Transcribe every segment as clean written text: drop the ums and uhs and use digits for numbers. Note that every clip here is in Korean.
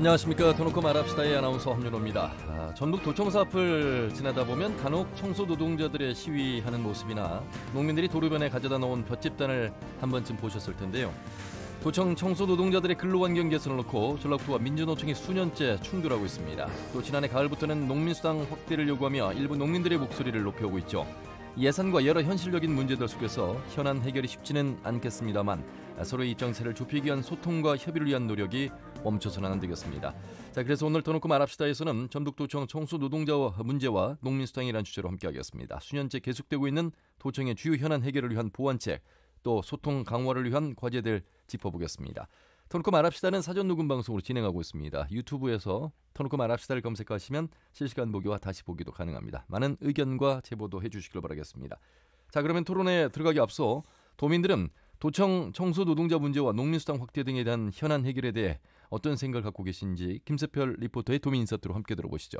안녕하십니까. 터놓고 말합시다의 아나운서 함윤호입니다. 전북 도청사 앞을 지나다 보면 간혹 청소 노동자들의 시위하는 모습이나 농민들이 도로변에 가져다 놓은 볏짚단을 한 번쯤 보셨을 텐데요. 도청 청소 노동자들의 근로환경 개선을 놓고 전라북도와 민주노총이 수년째 충돌하고 있습니다. 또 지난해 가을부터는 농민수당 확대를 요구하며 일부 농민들의 목소리를 높여오고 있죠. 예산과 여러 현실적인 문제들 속에서 현안 해결이 쉽지는 않겠습니다만 서로의 입장차를 좁히기 위한 소통과 협의를 위한 노력이 멈춰서는 안 되겠습니다. 자, 그래서 오늘 터놓고 말합시다에서는 전북도청 청소 노동자와 문제와 농민수당이라는 주제로 함께하겠습니다. 수년째 계속되고 있는 도청의 주요 현안 해결을 위한 보완책, 또 소통 강화를 위한 과제들 짚어보겠습니다. 터놓고 말합시다는 사전 녹음 방송으로 진행하고 있습니다. 유튜브에서 터놓고 말합시다를 검색하시면 실시간 보기와 다시 보기도 가능합니다. 많은 의견과 제보도 해주시길 바라겠습니다. 자, 그러면 토론에 들어가기 앞서 도민들은 도청 청소 노동자 문제와 농민수당 확대 등에 대한 현안 해결에 대해 어떤 생각을 갖고 계신지 김세별 리포터의 도민 인사트로 함께 들어보시죠.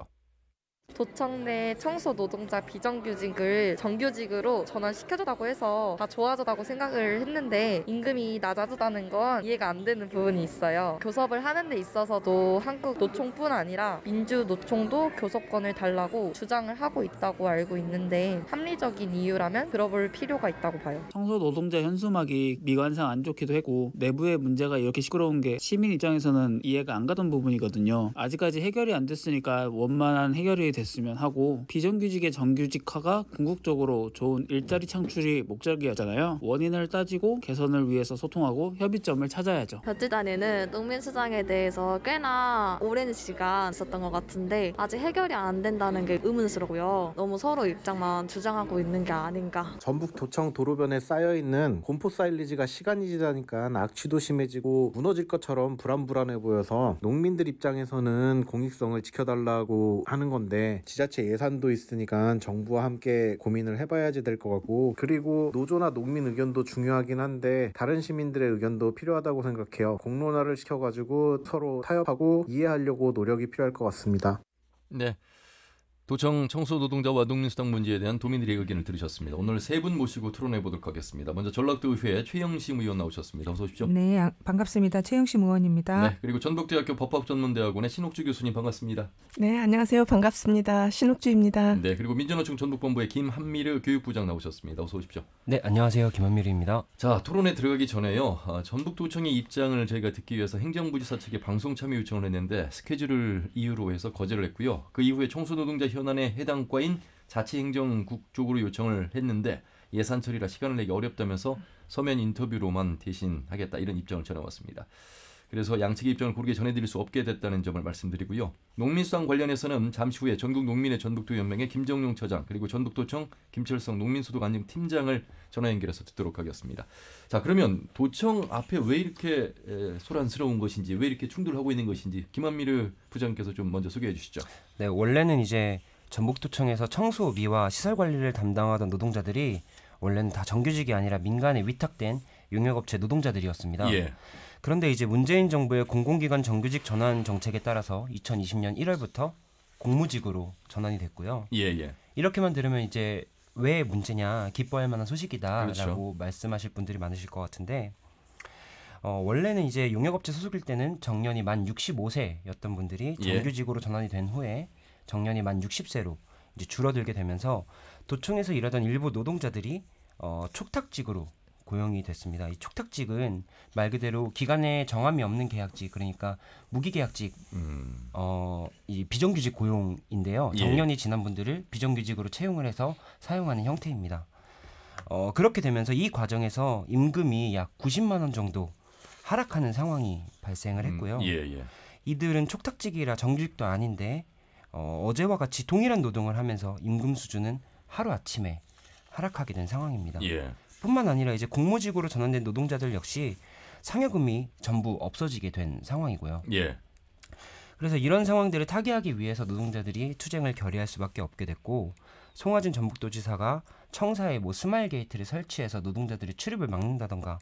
도청 내 청소 노동자 비정규직을 정규직으로 전환시켜주다고 해서 다 좋아졌다고 생각을 했는데 임금이 낮아졌다는 건 이해가 안 되는 부분이 있어요. 교섭을 하는 데 있어서도 한국 노총뿐 아니라 민주노총도 교섭권을 달라고 주장을 하고 있다고 알고 있는데 합리적인 이유라면 들어볼 필요가 있다고 봐요. 청소 노동자 현수막이 미관상 안 좋기도 하고 내부의 문제가 이렇게 시끄러운 게 시민 입장에서는 이해가 안 가던 부분이거든요. 아직까지 해결이 안 됐으니까 원만한 해결이 됐으면 하고, 비정규직의 정규직화가 궁극적으로 좋은 일자리 창출이 목적이었잖아요. 원인을 따지고 개선을 위해서 소통하고 협의점을 찾아야죠. 볏짚단에는 농민수당에 대해서 꽤나 오랜 시간 있었던 것 같은데 아직 해결이 안 된다는 게 의문스러고요. 너무 서로 입장만 주장하고 있는 게 아닌가. 전북 도청 도로변에 쌓여있는 공포 사일리지가 시간이 지나니까 악취도 심해지고 무너질 것처럼 불안해 보여서 농민들 입장에서는 공익성을 지켜달라고 하는 건데, 지자체 예산도 있으니까 정부와 함께 고민을 해봐야지 될 것 같고, 그리고 노조나 농민 의견도 중요하긴 한데 다른 시민들의 의견도 필요하다고 생각해요. 공론화를 시켜가지고 서로 타협하고 이해하려고 노력이 필요할 것 같습니다. 네, 도청 청소 노동자와 농민수당 문제에 대한 도민들의 의견을 들으셨습니다. 오늘 세 분 모시고 토론해 보도록 하겠습니다. 먼저 전라도의회 최영심 의원 나오셨습니다. 어서 오십시오. 네, 반갑습니다. 최영심 의원입니다. 네, 그리고 전북대학교 법학전문대학원의 신옥주 교수님 반갑습니다. 네, 안녕하세요. 반갑습니다. 신옥주입니다. 네, 그리고 민주노총 전북본부의 김한미르 교육부장 나오셨습니다. 어서 오십시오. 네, 안녕하세요. 김한미르입니다. 자, 토론에 들어가기 전에요. 전북도청의 입장을 저희가 듣기 위해서 행정부지사 측에 방송 참여 요청을 했는데 스케줄을 이유로 해서 거절을 했고요. 그 이후에 청소노동자 현안의 해당 과인 자치행정국 쪽으로 요청을 했는데 예산 처리라 시간을 내기 어렵다면서 서면 인터뷰로만 대신하겠다, 이런 입장을 전해왔습니다. 그래서 양측의 입장을 고르게 전해드릴 수 없게 됐다는 점을 말씀드리고요. 농민수당 관련해서는 잠시 후에 전국농민의 전북도연맹의 김정용 처장, 그리고 전북도청 김철성 농민소득안정팀장을 전화 연결해서 듣도록 하겠습니다. 자, 그러면 도청 앞에 왜 이렇게 소란스러운 것인지, 왜 이렇게 충돌하고 있는 것인지 김한미르 부장께서 좀 먼저 소개해 주시죠. 네, 원래는 이제 전북도청에서 청소, 미화, 시설 관리를 담당하던 노동자들이 원래는 다 정규직이 아니라 민간에 위탁된 용역업체 노동자들이었습니다. 예. 그런데 이제 문재인 정부의 공공기관 정규직 전환 정책에 따라서 2020년 1월부터 공무직으로 전환이 됐고요. 예. 이렇게만 들으면 이제 왜 문제냐, 기뻐할 만한 소식이다라고 그렇죠. 말씀하실 분들이 많으실 것 같은데, 원래는 이제 용역업체 소속일 때는 정년이 만 65세였던 분들이 정규직으로 전환이 된 후에 정년이 만 60세로 이제 줄어들게 되면서 도청에서 일하던 일부 노동자들이 촉탁직으로 고용이 됐습니다. 이 촉탁직은 말 그대로 기간에 정함이 없는 계약직, 그러니까 무기계약직, 이 비정규직 고용인데요. 정년이 지난 분들을 비정규직으로 채용을 해서 사용하는 형태입니다. 그렇게 되면서 이 과정에서 임금이 약 90만 원 정도 하락하는 상황이 발생을 했고요. 이들은 촉탁직이라 정규직도 아닌데 어제와 같이 동일한 노동을 하면서 임금 수준은 하루아침에 하락하게 된 상황입니다. 뿐만 아니라 이제 공무직으로 전환된 노동자들 역시 상여금이 전부 없어지게 된 상황이고요. 그래서 이런 상황들을 타개하기 위해서 노동자들이 투쟁을 결의할 수밖에 없게 됐고, 송하진 전북도지사가 청사에 스마일 게이트를 설치해서 노동자들의 출입을 막는다던가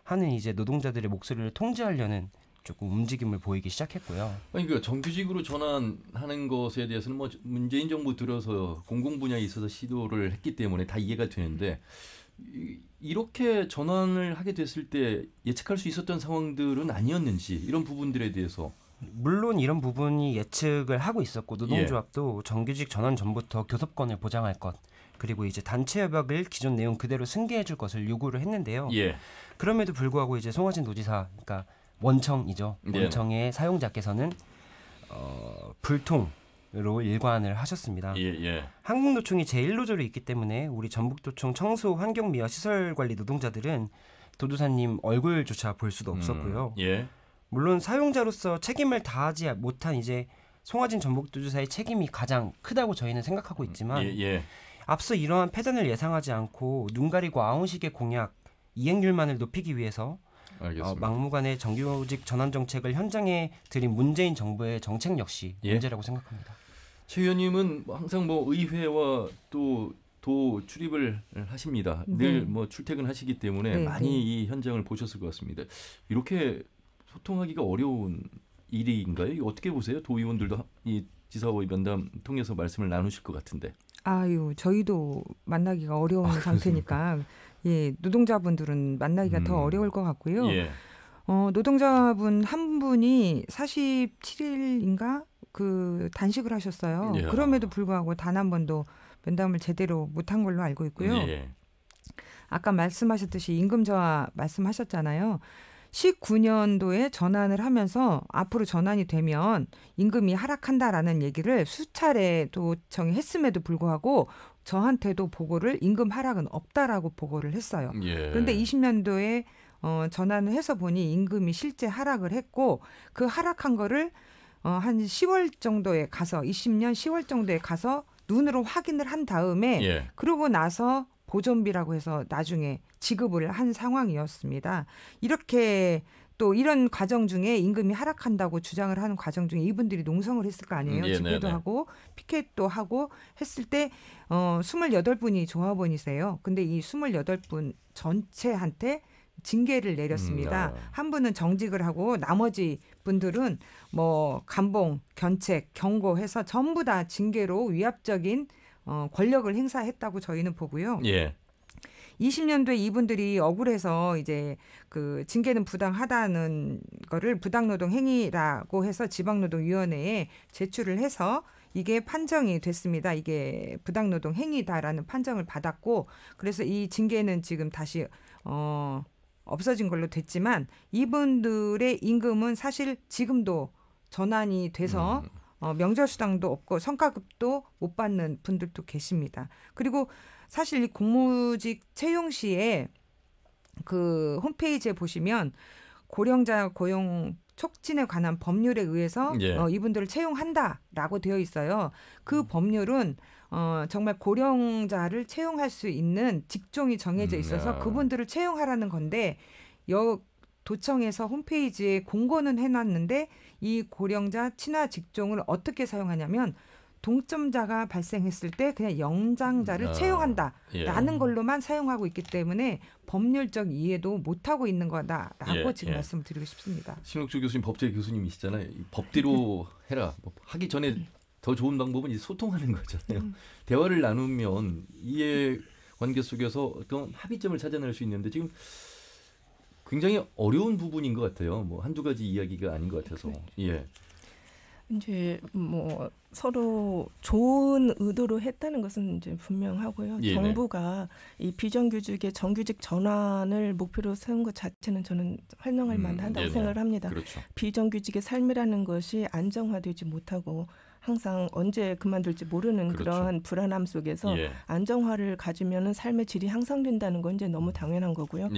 하는 이제 노동자들의 목소리를 통제하려는 조금 움직임을 보이기 시작했고요. 아니, 그 정규직으로 전환하는 것에 대해서는 문재인 정부 들어서 공공 분야에 있어서 시도를 했기 때문에 다 이해가 되는데, 이렇게 전환을 하게 됐을 때 예측할 수 있었던 상황들은 아니었는지, 이런 부분들에 대해서 물론 이런 부분이 예측을 하고 있었고 노동조합도 정규직 전환 전부터 교섭권을 보장할 것 그리고 이제 단체 협약을 기존 내용 그대로 승계해 줄 것을 요구를 했는데요. 그럼에도 불구하고 이제 송화진 도지사, 그러니까 원청이죠. 원청의 사용자께서는 불통으로 일관을 하셨습니다. 한국노총이 제1노조로 있기 때문에 우리 전북도청 청소 환경미화 시설관리 노동자들은 도도사님 얼굴조차 볼 수도 없었고요. 물론 사용자로서 책임을 다하지 못한 이제 송화진 전북도지사의 책임이 가장 크다고 저희는 생각하고 있지만 앞서 이러한 패단을 예상하지 않고 눈 가리고 아웅식의 공약 이행률만을 높이기 위해서 막무가내 정규직 전환 정책을 현장에 들인 문재인 정부의 정책 역시 문제라고 생각합니다. 최 의원님은 항상 뭐 의회와 또 도 출입을 하십니다. 늘 뭐 출퇴근하시기 때문에 많이 이 현장을 보셨을 것 같습니다. 이렇게 소통하기가 어려운 일인가요? 이거 어떻게 보세요? 도의원들도 이 지사와의 면담 통해서 말씀을 나누실 것 같은데. 아유, 저희도 만나기가 어려운 상태니까 노동자분들은 만나기가 더 어려울 것 같고요. 노동자분 한 분이 47일인가 그 단식을 하셨어요. 그럼에도 불구하고 단 한 번도 면담을 제대로 못한 걸로 알고 있고요. 아까 말씀하셨듯이 임금 저하 말씀하셨잖아요. 19년도에 전환을 하면서 앞으로 전환이 되면 임금이 하락한다라는 얘기를 수차례 도청이 했음에도 불구하고 저한테도 보고를 임금 하락은 없다라고 보고를 했어요. 그런데 20년도에 전환을 해서 보니 임금이 실제 하락을 했고 그 하락한 거를 한 10월 정도에 가서 20년 10월 정도에 가서 눈으로 확인을 한 다음에 그러고 나서 보존비라고 해서 나중에 지급을 한 상황이었습니다. 이렇게 또 이런 과정 중에 임금이 하락한다고 주장을 하는 과정 중에 이분들이 농성을 했을 거 아니에요. 집회도 하고 피켓도 하고 했을 때 28분이 조합원이세요. 근데 이 28분 전체한테 징계를 내렸습니다. 한 분은 정직을 하고 나머지 분들은 뭐 감봉, 견책, 경고해서 전부 다 징계로 위압적인 권력을 행사했다고 저희는 보고요. 20년도에 이분들이 억울해서 이제 그 징계는 부당하다는 거를 부당노동 행위라고 해서 지방노동위원회에 제출을 해서 이게 판정이 됐습니다. 이게 부당노동 행위다라는 판정을 받았고 그래서 이 징계는 지금 다시 없어진 걸로 됐지만 이분들의 임금은 사실 지금도 전환이 돼서 명절수당도 없고 성과급도 못 받는 분들도 계십니다. 그리고 사실 이 공무직 채용 시에 그 홈페이지에 보시면 고령자 고용 촉진에 관한 법률에 의해서 이분들을 채용한다라고 되어 있어요. 그 법률은 정말 고령자를 채용할 수 있는 직종이 정해져 있어서 그분들을 채용하라는 건데 도청에서 홈페이지에 공고는 해놨는데 이 고령자 친화 직종을 어떻게 사용하냐면 동점자가 발생했을 때 그냥 영장자를 채용한다라는 걸로만 사용하고 있기 때문에 법률적 이해도 못하고 있는 거다라고 지금 말씀을 드리고 싶습니다. 신옥주 교수님 법제 교수님이시잖아요. 법대로 해라. 하기 전에 더 좋은 방법은 이제 소통하는 거잖아요. 대화를 나누면 이해관계 속에서 어떤 합의점을 찾아낼 수 있는데 지금 굉장히 어려운 부분인 것 같아요. 뭐 한두 가지 이야기가 아닌 것 같아서. 이제 뭐 서로 좋은 의도로 했다는 것은 이제 분명하고요. 정부가 이 비정규직의 정규직 전환을 목표로 세운 것 자체는 저는 활용할 만하다고 생각을 합니다. 비정규직의 삶이라는 것이 안정화되지 못하고 항상 언제 그만둘지 모르는 그러한 불안함 속에서 안정화를 가지면은 삶의 질이 향상된다는 건 이제 너무 당연한 거고요.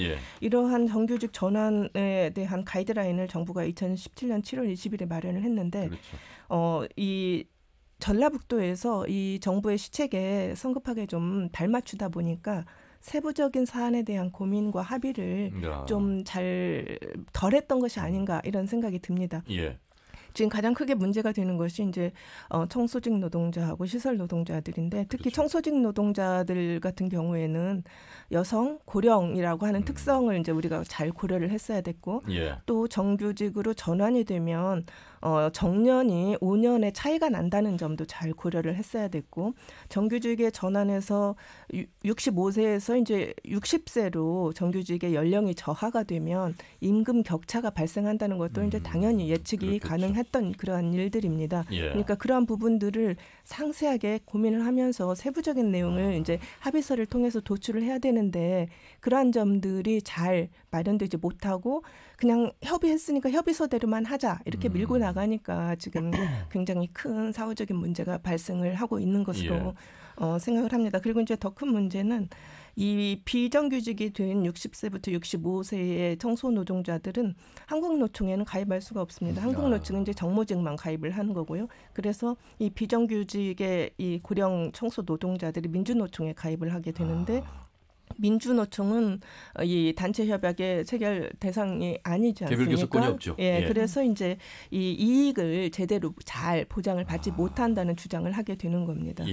이러한 정규직 전환에 대한 가이드라인을 정부가 2017년 7월 20일에 마련을 했는데 이 전라북도에서 이 정부의 시책에 성급하게 좀 발맞추다 보니까 세부적인 사안에 대한 고민과 합의를 좀 잘 덜했던 것이 아닌가 이런 생각이 듭니다. 지금 가장 크게 문제가 되는 것이 이제 청소직 노동자하고 시설 노동자들인데 특히 청소직 노동자들 같은 경우에는 여성 고령이라고 하는 특성을 이제 우리가 잘 고려를 했어야 됐고 또 정규직으로 전환이 되면 정년이 5년의 차이가 난다는 점도 잘 고려를 했어야 됐고 정규직에 전환해서 65세에서 이제 60세로 정규직의 연령이 저하가 되면 임금 격차가 발생한다는 것도 이제 당연히 예측이 그렇겠죠. 가능했던 그러한 일들입니다. 그러니까 그러한 부분들을 상세하게 고민을 하면서 세부적인 내용을 이제 합의서를 통해서 도출을 해야 되는데 그러한 점들이 잘 마련되지 못하고 그냥 협의했으니까 협의서대로만 하자 이렇게 밀고 나가니까 지금 굉장히 큰 사후적인 문제가 발생을 하고 있는 것으로 생각을 합니다. 그리고 이제 더 큰 문제는 이 비정규직이 된 60세부터 65세의 청소 노동자들은 한국노총에는 가입할 수가 없습니다. 한국노총은 이제 정모직만 가입을 하는 거고요. 그래서 이 비정규직의 이 고령 청소 노동자들이 민주노총에 가입을 하게 되는데 민주노총은 이 단체 협약의 체결 대상이 아니지 않습니까? 개별 교섭권이 없죠. 그래서 이제 이 이익을 제대로 잘 보장을 받지 못한다는 주장을 하게 되는 겁니다.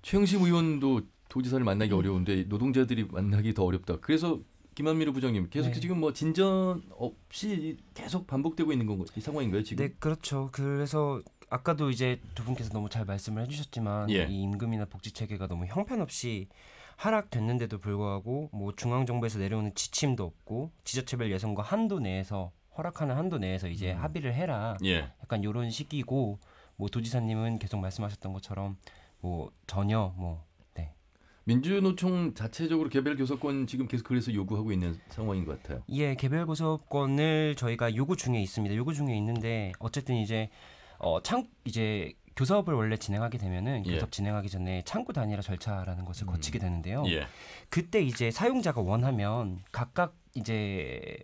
최영심 의원도 도지사를 만나기 어려운데 노동자들이 만나기 더 어렵다. 그래서 김한미르 부장님 계속 지금 뭐 진전 없이 계속 반복되고 있는 건 이 상황인가요 지금? 네, 그렇죠. 그래서 아까도 이제 두 분께서 너무 잘 말씀을 해주셨지만 이 임금이나 복지 체계가 너무 형편없이 하락됐는데도 불구하고 뭐 중앙정부에서 내려오는 지침도 없고 지자체별 예산과 한도 내에서 허락하는 한도 내에서 이제 합의를 해라. 약간 이런 식이고 뭐 도지사님은 계속 말씀하셨던 것처럼 뭐 전혀 민주노총 자체적으로 개별 교섭권 지금 계속 그래서 요구하고 있는 상황인 것 같아요. 개별 교섭권을 저희가 요구 중에 있습니다. 요구 중에 있는데 어쨌든 이제 이제 교섭을 원래 진행하게 되면은 교섭 진행하기 전에 창구 단일화 절차라는 것을 거치게 되는데요. 그때 이제 사용자가 원하면 각각 이제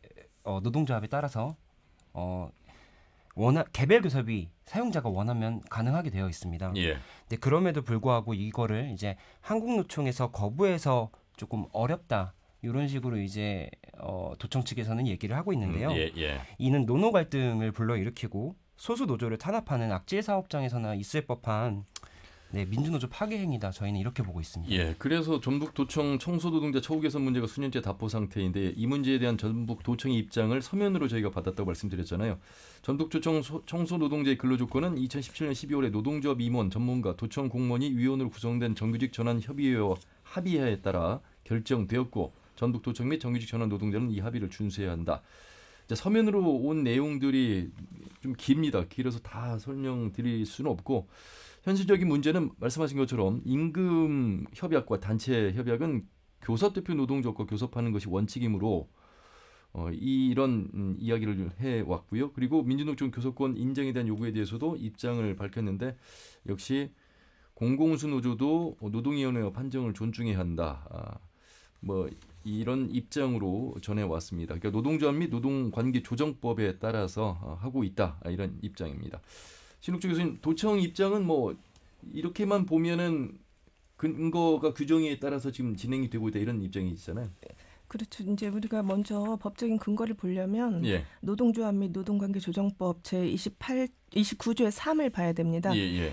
노동조합에 따라서 개별 교섭이 사용자가 원하면 가능하게 되어 있습니다. 근데 그럼에도 불구하고 이거를 이제 한국노총에서 거부해서 조금 어렵다 이런 식으로 이제 도청 측에서는 얘기를 하고 있는데요. 이는 노노 갈등을 불러일으키고 소수 노조를 탄압하는 악질 사업장에서나 있을 법한 민주노조 파괴 행위다. 저희는 이렇게 보고 있습니다. 그래서 전북도청 청소노동자 처우 개선 문제가 수년째 답보 상태인데 이 문제에 대한 전북도청의 입장을 서면으로 저희가 받았다고 말씀드렸잖아요. 전북도청 청소노동자의 근로조건은 2017년 12월에 노동조합 임원, 전문가, 도청 공무원이 위원으로 구성된 정규직 전환 협의회와 합의하에 따라 결정되었고 전북도청 및 정규직 전환 노동자는 이 합의를 준수해야 한다. 서면으로 온 내용들이 좀 깁니다. 길어서 다 설명드릴 수는 없고 현실적인 문제는 말씀하신 것처럼 임금 협약과 단체 협약은 교섭대표 노동조합과 교섭하는 것이 원칙이므로 이런 이야기를 해왔고요. 그리고 민주노총 교섭권 인정에 대한 요구에 대해서도 입장을 밝혔는데 역시 공공운수 노조도 노동위원회와 판정을 존중해야 한다. 이런 입장으로 전해왔습니다. 그러니까 노동조합 및 노동관계조정법에 따라서 하고 있다. 이런 입장입니다. 신욱주 교수님, 도청 입장은 이렇게만 보면은 근거가 규정에 따라서 지금 진행이 되고 있다 이런 입장이시잖아요. 그렇죠. 이제 우리가 먼저 법적인 근거를 보려면 노동조합 및 노동관계조정법 제29조의 3을 봐야 됩니다.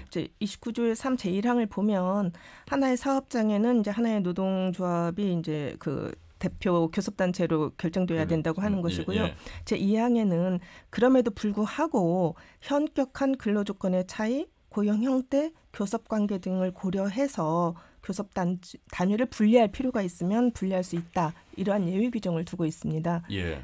제 29조의 3 제1항을 보면 하나의 사업장에는 이제 하나의 노동조합이 이제 그 대표 교섭단체로 결정돼야 된다고 하는 것이고요. 제2항에는 그럼에도 불구하고 현격한 근로조건의 차이, 고용 형태, 교섭관계 등을 고려해서 교섭 단위를 분리할 필요가 있으면 분리할 수 있다. 이러한 예외 규정을 두고 있습니다.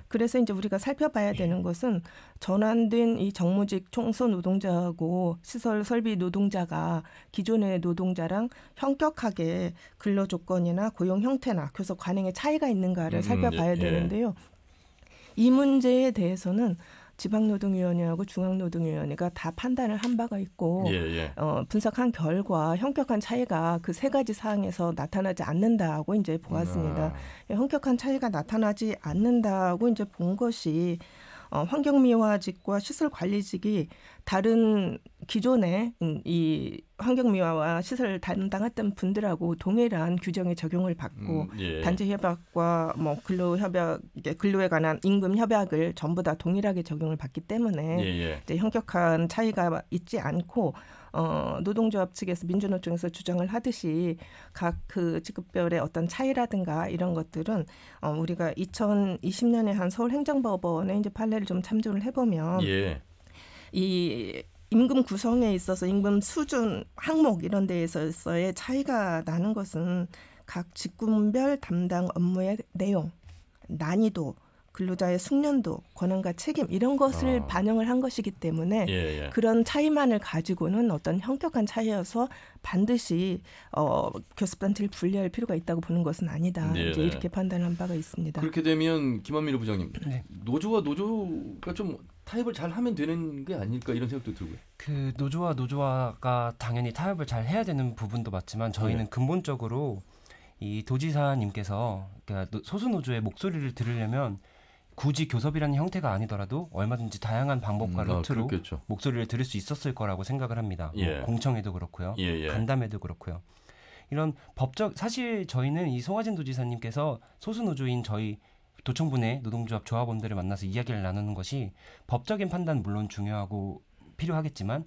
그래서 이제 우리가 살펴봐야 되는 것은 전환된 이 정무직 청소 노동자하고 시설 설비 노동자가 기존의 노동자랑 현격하게 근로 조건이나 고용 형태나 교섭 관행에 차이가 있는가를 살펴봐야 되는데요. 이 문제에 대해서는 지방노동위원회하고 중앙노동위원회가 다 판단을 한 바가 있고 분석한 결과 현격한 차이가 그 세 가지 사항에서 나타나지 않는다고 이제 보았습니다. 현격한 차이가 나타나지 않는다고 이제 본 것이 환경미화직과 시설관리직이 다른 기존의 이 환경미화와 시설 담당했던 분들하고 동일한 규정의 적용을 받고 단체 협약과 근로에 관한 임금 협약을 전부 다 동일하게 적용을 받기 때문에 이제 현격한 차이가 있지 않고 노동조합 측에서 민주노총에서 주장을 하듯이 각 그 직급별의 어떤 차이라든가 이런 것들은 우리가 2020년에 한 서울행정법원의 이제 판례를 좀 참조를 해보면 이 임금 구성에 있어서 임금 수준, 항목 이런 데에서의 차이가 나는 것은 각 직군별 담당 업무의 내용, 난이도, 근로자의 숙련도, 권한과 책임 이런 것을 반영을 한 것이기 때문에 그런 차이만을 가지고는 어떤 현격한 차이여서 반드시 교섭단체를 분리할 필요가 있다고 보는 것은 아니다. 이제 이렇게 판단한 바가 있습니다. 그렇게 되면 김한민호 부장님, 노조와 노조가 좀 타협을 잘 하면 되는 게 아닐까 이런 생각도 들고요. 그 노조가 당연히 타협을 잘 해야 되는 부분도 맞지만 저희는 근본적으로 이 도지사님께서 그러니까 소수 노조의 목소리를 들으려면 굳이 교섭이라는 형태가 아니더라도 얼마든지 다양한 방법과 루트로 목소리를 들을 수 있었을 거라고 생각을 합니다. 뭐 공청회도 그렇고요. 간담회도 그렇고요. 이런 사실 저희는 이 송하진 도지사님께서 소수 노조인 저희 도청부 내 노동조합 조합원들을 만나서 이야기를 나누는 것이 법적인 판단 물론 중요하고 필요하겠지만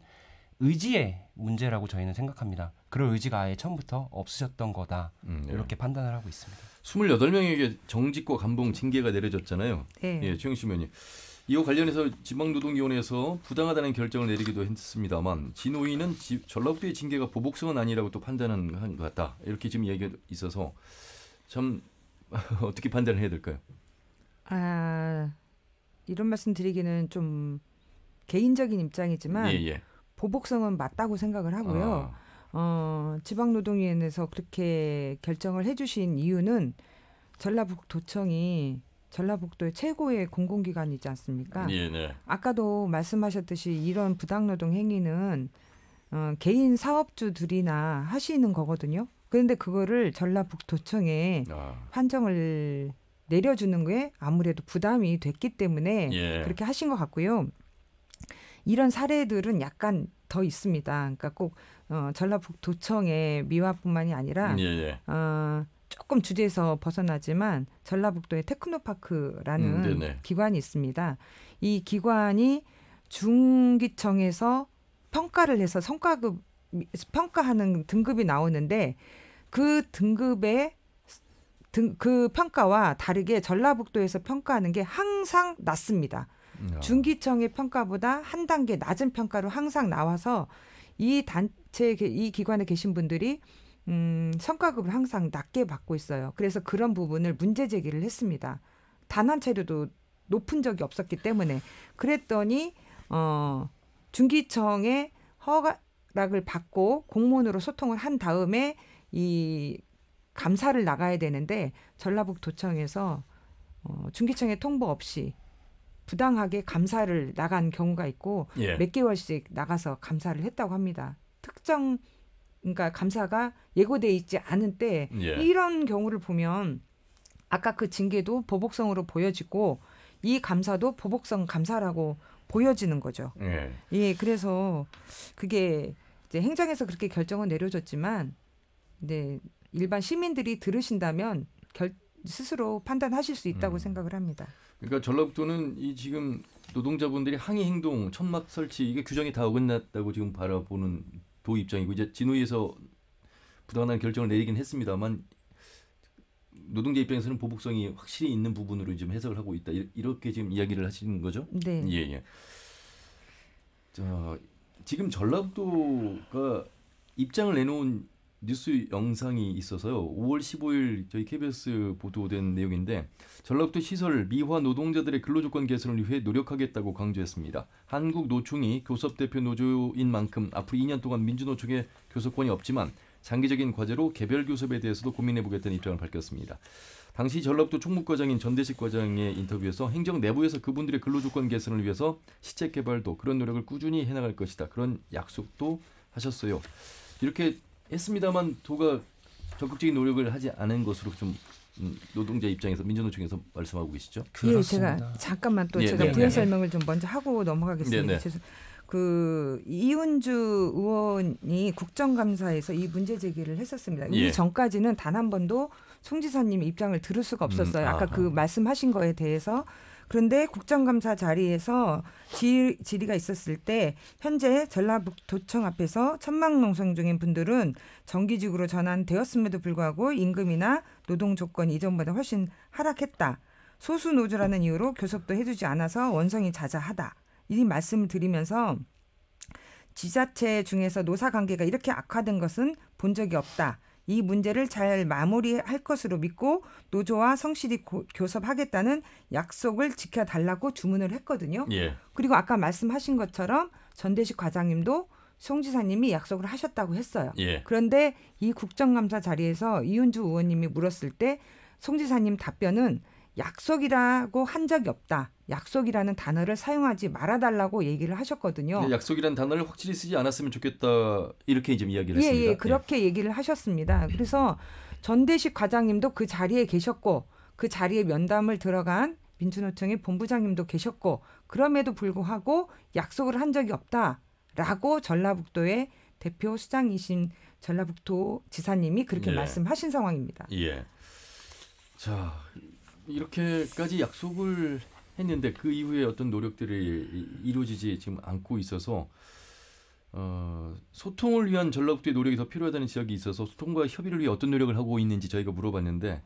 의지의 문제라고 저희는 생각합니다. 그럴 의지가 아예 처음부터 없으셨던 거다. 이렇게 판단을 하고 있습니다. 28명에게 정직과 감봉 징계가 내려졌잖아요. 최영심 의원님. 이와 관련해서 지방노동위원회에서 부당하다는 결정을 내리기도 했습니다만 진호위는 전라북도의 징계가 보복성은 아니라고 또 판단한 것 같다. 이렇게 지금 얘기가 있어서 참 어떻게 판단을 해야 될까요? 이런 말씀 드리기는 좀 개인적인 입장이지만 보복성은 맞다고 생각을 하고요. 지방노동위원회에서 그렇게 결정을 해주신 이유는 전라북도청이 전라북도의 최고의 공공기관이지 않습니까? 아까도 말씀하셨듯이 이런 부당노동 행위는 개인 사업주들이나 하시는 거거든요. 그런데 그거를 전라북도청에 판정을 내려주는 게 아무래도 부담이 됐기 때문에 그렇게 하신 것 같고요. 이런 사례들은 약간 더 있습니다. 그러니까 꼭 전라북도청의 미화뿐만이 아니라 조금 주제에서 벗어나지만 전라북도의 테크노파크라는 기관이 있습니다. 이 기관이 중기청에서 평가를 해서 성과급 평가하는 등급이 나오는데 그 등급의 그 평가와 다르게 전라북도에서 평가하는 게 항상 낮습니다. 중기청의 평가보다 한 단계 낮은 평가로 항상 나와서 이 기관에 계신 분들이 성과급을 항상 낮게 받고 있어요. 그래서 그런 부분을 문제 제기를 했습니다. 단 한 차례도 높은 적이 없었기 때문에. 그랬더니 중기청의 허락을 받고 공무원으로 소통을 한 다음에 이 감사를 나가야 되는데 전라북도청에서 중기청의 통보 없이 부당하게 감사를 나간 경우가 있고 몇 개월씩 나가서 감사를 했다고 합니다. 그러니까 감사가 예고돼 있지 않은 때 이런 경우를 보면 아까 그 징계도 보복성으로 보여지고 이 감사도 보복성 감사라고 보여지는 거죠. 그래서 그게 이제 행정에서 그렇게 결정은 내려졌지만 일반 시민들이 들으신다면 스스로 판단하실 수 있다고 생각을 합니다. 그러니까 전라북도는 이 지금 노동자분들이 항의 행동, 천막 설치 이게 규정이 다 어긋났다고 지금 바라보는 도 입장이고 이제 진호위에서 부당한 결정을 내리긴 했습니다만 노동자 입장에서는 보복성이 확실히 있는 부분으로 지금 해석을 하고 있다. 이렇게 지금 이야기를 하시는 거죠? 네. 자, 지금 전라북도가 입장을 내놓은 뉴스 영상이 있어서요. 5월 15일 저희 KBS 보도된 내용인데 전라북도 시설 미화 노동자들의 근로조건 개선을 위해 노력하겠다고 강조했습니다. 한국노총이 교섭대표 노조인 만큼 앞으로 2년 동안 민주노총에 교섭권이 없지만 장기적인 과제로 개별 교섭에 대해서도 고민해보겠다는 입장을 밝혔습니다. 당시 전라북도 총무과장인 전대식 과장의 인터뷰에서 행정 내부에서 그분들의 근로조건 개선을 위해서 시책 개발도 그런 노력을 꾸준히 해나갈 것이다. 그런 약속도 하셨어요. 이렇게 했습니다만 도가 적극적인 노력을 하지 않은 것으로 좀 노동자 입장에서 민주노총에서 말씀하고 계시죠? 제가 잠깐만 또 제가 부연 설명을 좀 먼저 하고 넘어가겠습니다. 그 이은주 의원이 국정감사에서 이 문제 제기를 했었습니다. 이 전까지는 단 한 번도 송 지사님의 입장을 들을 수가 없었어요. 아까 그 말씀하신 거에 대해서. 그런데 국정감사 자리에서 질의가 있었을 때 현재 전라북도청 앞에서 천막농성 중인 분들은 정규직으로 전환되었음에도 불구하고 임금이나 노동 조건이 이전보다 훨씬 하락했다. 소수 노조라는 이유로 교섭도 해주지 않아서 원성이 자자하다. 이 말씀을 드리면서 지자체 중에서 노사관계가 이렇게 악화된 것은 본 적이 없다. 이 문제를 잘 마무리할 것으로 믿고 노조와 성실히 교섭하겠다는 약속을 지켜달라고 주문을 했거든요. 예. 그리고 아까 말씀하신 것처럼 전대식 과장님도 송 지사님이 약속을 하셨다고 했어요. 예. 그런데 이 국정감사 자리에서 이은주 의원님이 물었을 때 송 지사님 답변은 약속이라고 한 적이 없다. 약속이라는 단어를 사용하지 말아달라고 얘기를 하셨거든요. 약속이라는 단어를 확실히 쓰지 않았으면 좋겠다. 이렇게 좀 이야기를 했습니다. 예, 그렇게 얘기를 하셨습니다. 그래서 전대식 과장님도 그 자리에 계셨고 그 자리에 면담을 들어간 민주노총의 본부장님도 계셨고 그럼에도 불구하고 약속을 한 적이 없다라고 전라북도의 대표 수장이신 전라북도 지사님이 그렇게 말씀하신 상황입니다. 예. 자, 이렇게까지 약속을 했는데 그 이후에 어떤 노력들이 이루어지지 지금 않고 있어서 소통을 위한 전라북도의 노력이 더 필요하다는 지적이 있어서 소통과 협의를 위해 어떤 노력을 하고 있는지 저희가 물어봤는데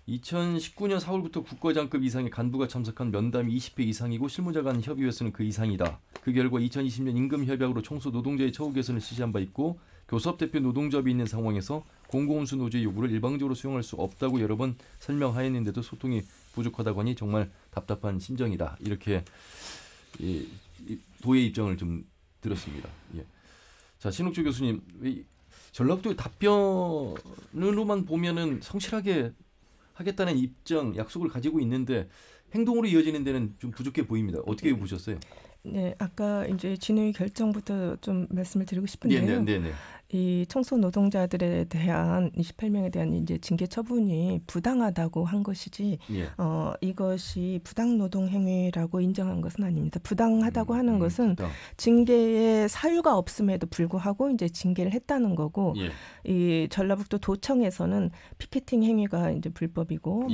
2019년 4월부터 국과장급 이상의 간부가 참석한 면담이 20회 이상이고 실무자 간 협의 횟수는 그 이상이다. 그 결과 2020년 임금협약으로 청소 노동자의 처우 개선을 지시한 바 있고 교섭 대표 노동조합이 있는 상황에서 공공운수 노조의 요구를 일방적으로 수용할 수 없다고 여러 번 설명하였는데도 소통이 부족하다고 하니 정말 답답한 심정이다. 이렇게 도의 입장을 좀 들었습니다. 예. 자, 신욱주 교수님, 전라북도의 답변으로만 보면은 성실하게 하겠다는 입장, 약속을 가지고 있는데 행동으로 이어지는 데는 좀 부족해 보입니다. 어떻게 보셨어요? 네, 아까 이제 진의 결정부터 좀 말씀을 드리고 싶은데요. 네. 이 청소 노동자들에 대한 28명에 대한 이제 징계 처분이 부당하다고 한 것이지, 이것이 부당 노동 행위라고 인정한 것은 아닙니다. 부당하다고 하는 것은 징계의 사유가 없음에도 불구하고 이제 징계를 했다는 거고, 이 전라북도 도청에서는 피켓팅 행위가 이제 불법이고,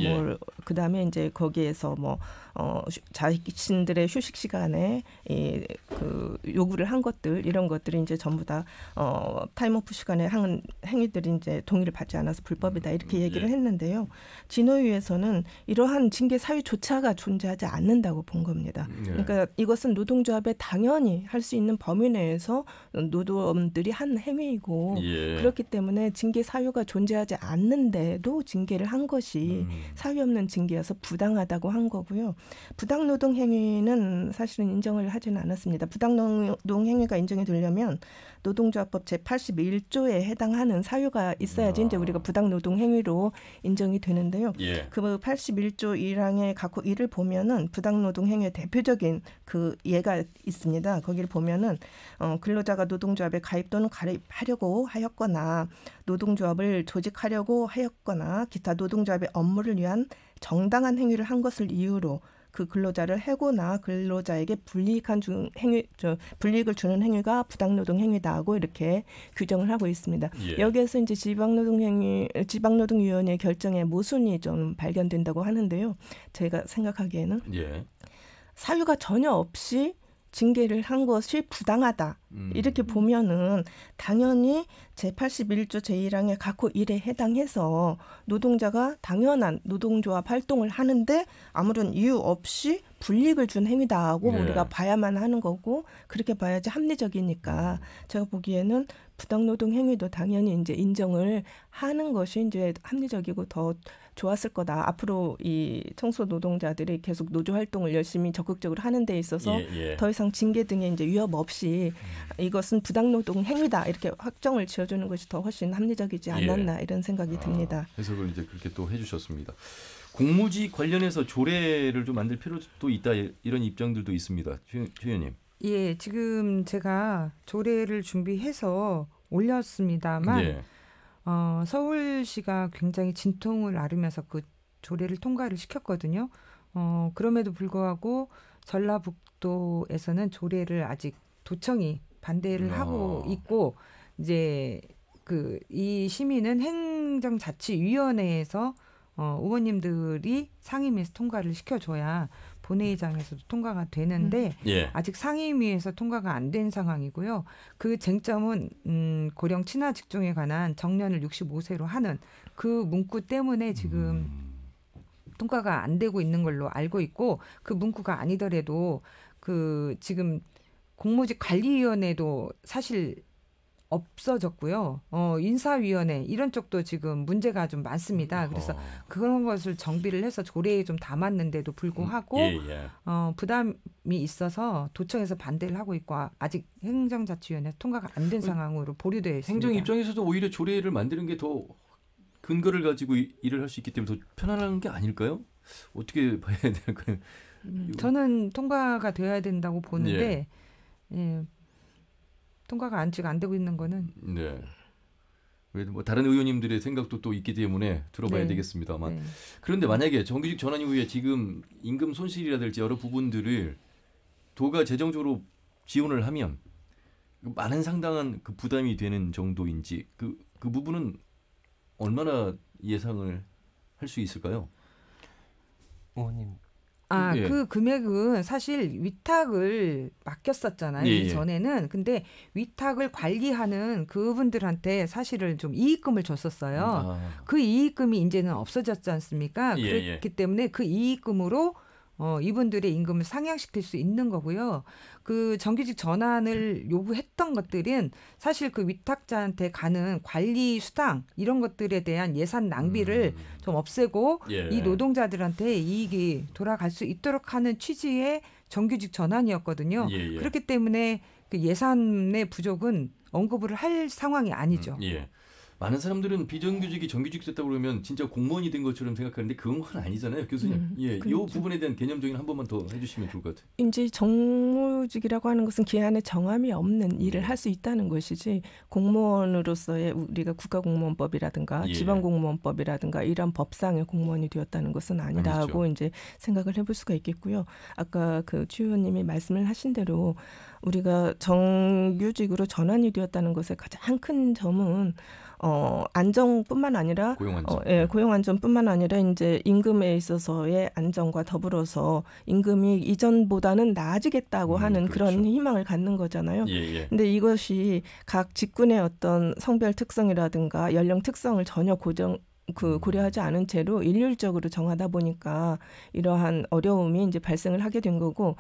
그 다음에 이제 거기에서 자신들의 휴식 시간에 그 요구를 한 것들 이런 것들이 이제 전부 다 타임오프 시간에 하는 행위들이 이제 동의를 받지 않아서 불법이다 이렇게 얘기를 했는데요. 진호위에서는 이러한 징계 사유조차가 존재하지 않는다고 본 겁니다. 그러니까 이것은 노동조합에 당연히 할 수 있는 범위 내에서 노동들이 한 행위이고 그렇기 때문에 징계 사유가 존재하지 않는데도 징계를 한 것이 사유 없는 징계여서 부당하다고 한 거고요. 부당노동 행위는 사실은 인정을 하지는 않았습니다. 부당노동 행위가 인정이 되려면 노동조합법 제81조에 해당하는 사유가 있어야지 이제 우리가 부당노동 행위로 인정이 되는데요. 그 81조 1항의 각호 1을 보면은 부당노동 행위의 대표적인 그 예가 있습니다. 거기를 보면은 근로자가 노동조합에 가입 또는 가입하려고 하였거나 노동조합을 조직하려고 하였거나 기타 노동조합의 업무를 위한 정당한 행위를 한 것을 이유로 그 근로자를 해고나 근로자에게 불이익을 주는 행위가 부당노동 행위다고 이렇게 규정을 하고 있습니다. 여기에서 이제 지방노동위원회 결정의 모순이 좀 발견된다고 하는데요. 제가 생각하기에는 사유가 전혀 없이 징계를 한 것이 부당하다. 이렇게 보면은 당연히 제81조 제1항의 각호 1에 해당해서 노동자가 당연한 노동조합 활동을 하는데 아무런 이유 없이 불이익을 준 행위다고 우리가 봐야만 하는 거고 그렇게 봐야지 합리적이니까 제가 보기에는 부당노동 행위도 당연히 이제 인정을 하는 것이 이제 합리적이고 더 좋았을 거다. 앞으로 이 청소 노동자들이 계속 노조 활동을 열심히 적극적으로 하는 데 있어서 더 이상 징계 등의 이제 위협 없이 이것은 부당노동 행위다 이렇게 확정을 지어주는 것이 더 훨씬 합리적이지 않았나 이런 생각이 듭니다. 해석을 이제 그렇게 또 해주셨습니다. 공무직 관련해서 조례를 좀 만들 필요도 있다 이런 입장들도 있습니다. 최 의원님. 예, 지금 제가 조례를 준비해서 올렸습니다만 서울시가 굉장히 진통을 앓으면서 그 조례를 통과를 시켰거든요. 그럼에도 불구하고 전라북도에서는 조례를 아직 도청이 반대를 하고 있고 이제 이 심의는 행정자치위원회에서 의원님들이 상임위에서 통과를 시켜줘야 본회의장에서도 통과가 되는데 아직 상임위에서 통과가 안 된 상황이고요. 그 쟁점은 고령 친화 직종에 관한 정년을 65세로 하는 그 문구 때문에 지금 통과가 안 되고 있는 걸로 알고 있고 그 문구가 아니더라도 그 지금 공무직 관리위원회도 사실 없어졌고요. 인사위원회 이런 쪽도 지금 문제가 좀 많습니다. 그래서 그런 것을 정비를 해서 조례에 좀 담았는데도 불구하고 부담이 있어서 도청에서 반대를 하고 있고 아직 행정자치위원회 통과가 안 된 상황으로 보류되어 있습니다. 행정 입장에서도 오히려 조례를 만드는 게 더 근거를 가지고 일을 할 수 있기 때문에 더 편안한 게 아닐까요? 어떻게 봐야 될까요? 저는 통과가 되어야 된다고 보는데 통과가 아직 안 되고 있는 거는 뭐 다른 의원님들의 생각도 또 있기 때문에 들어봐야 되겠습니다만 그런데 만약에 정규직 전환 이후에 지금 임금 손실이라든지 여러 부분들을 도가 재정적으로 지원을 하면 많은 상당한 그 부담이 되는 정도인지 그 부분은 얼마나 예상을 할 수 있을까요? 의원님. 그 금액은 사실 위탁을 맡겼었잖아요. 이전에는. 근데 위탁을 관리하는 그분들한테 사실은 좀 이익금을 줬었어요. 그 이익금이 이제는 없어졌지 않습니까? 그렇기 때문에 그 이익금으로 이분들의 임금을 상향시킬 수 있는 거고요. 그 정규직 전환을 요구했던 것들은 사실 그 위탁자한테 가는 관리 수당 이런 것들에 대한 예산 낭비를 좀 없애고 이 노동자들한테 이익이 돌아갈 수 있도록 하는 취지의 정규직 전환이었거든요. 그렇기 때문에 그 예산의 부족은 언급을 할 상황이 아니죠. 많은 사람들은 비정규직이 정규직 됐다고 그러면 진짜 공무원이 된 것처럼 생각하는데 그건 아니잖아요, 교수님. 이 부분에 대한 개념적인 한 번만 더 해주시면 좋을 것 같아요. 이제 정무직이라고 하는 것은 기한에 정함이 없는 일을 할 수 있다는 것이지 공무원으로서의 우리가 국가공무원법이라든가 지방공무원법이라든가 이런 법상의 공무원이 되었다는 것은 아니라고 이제 생각을 해볼 수가 있겠고요. 아까 그 추 의원님이 말씀을 하신 대로 우리가 정규직으로 전환이 되었다는 것의 가장 큰 점은 안정뿐만 아니라 고용 안정뿐만 아니라 이제 임금에 있어서의 안정과 더불어서 임금이 이전보다는 나아지겠다고 하는 그런 희망을 갖는 거잖아요. 근데 이것이 각 직군의 어떤 성별 특성이라든가 연령 특성을 전혀 고려하지 않은 채로 일률적으로 정하다 보니까 이러한 어려움이 이제 발생을 하게 된 거고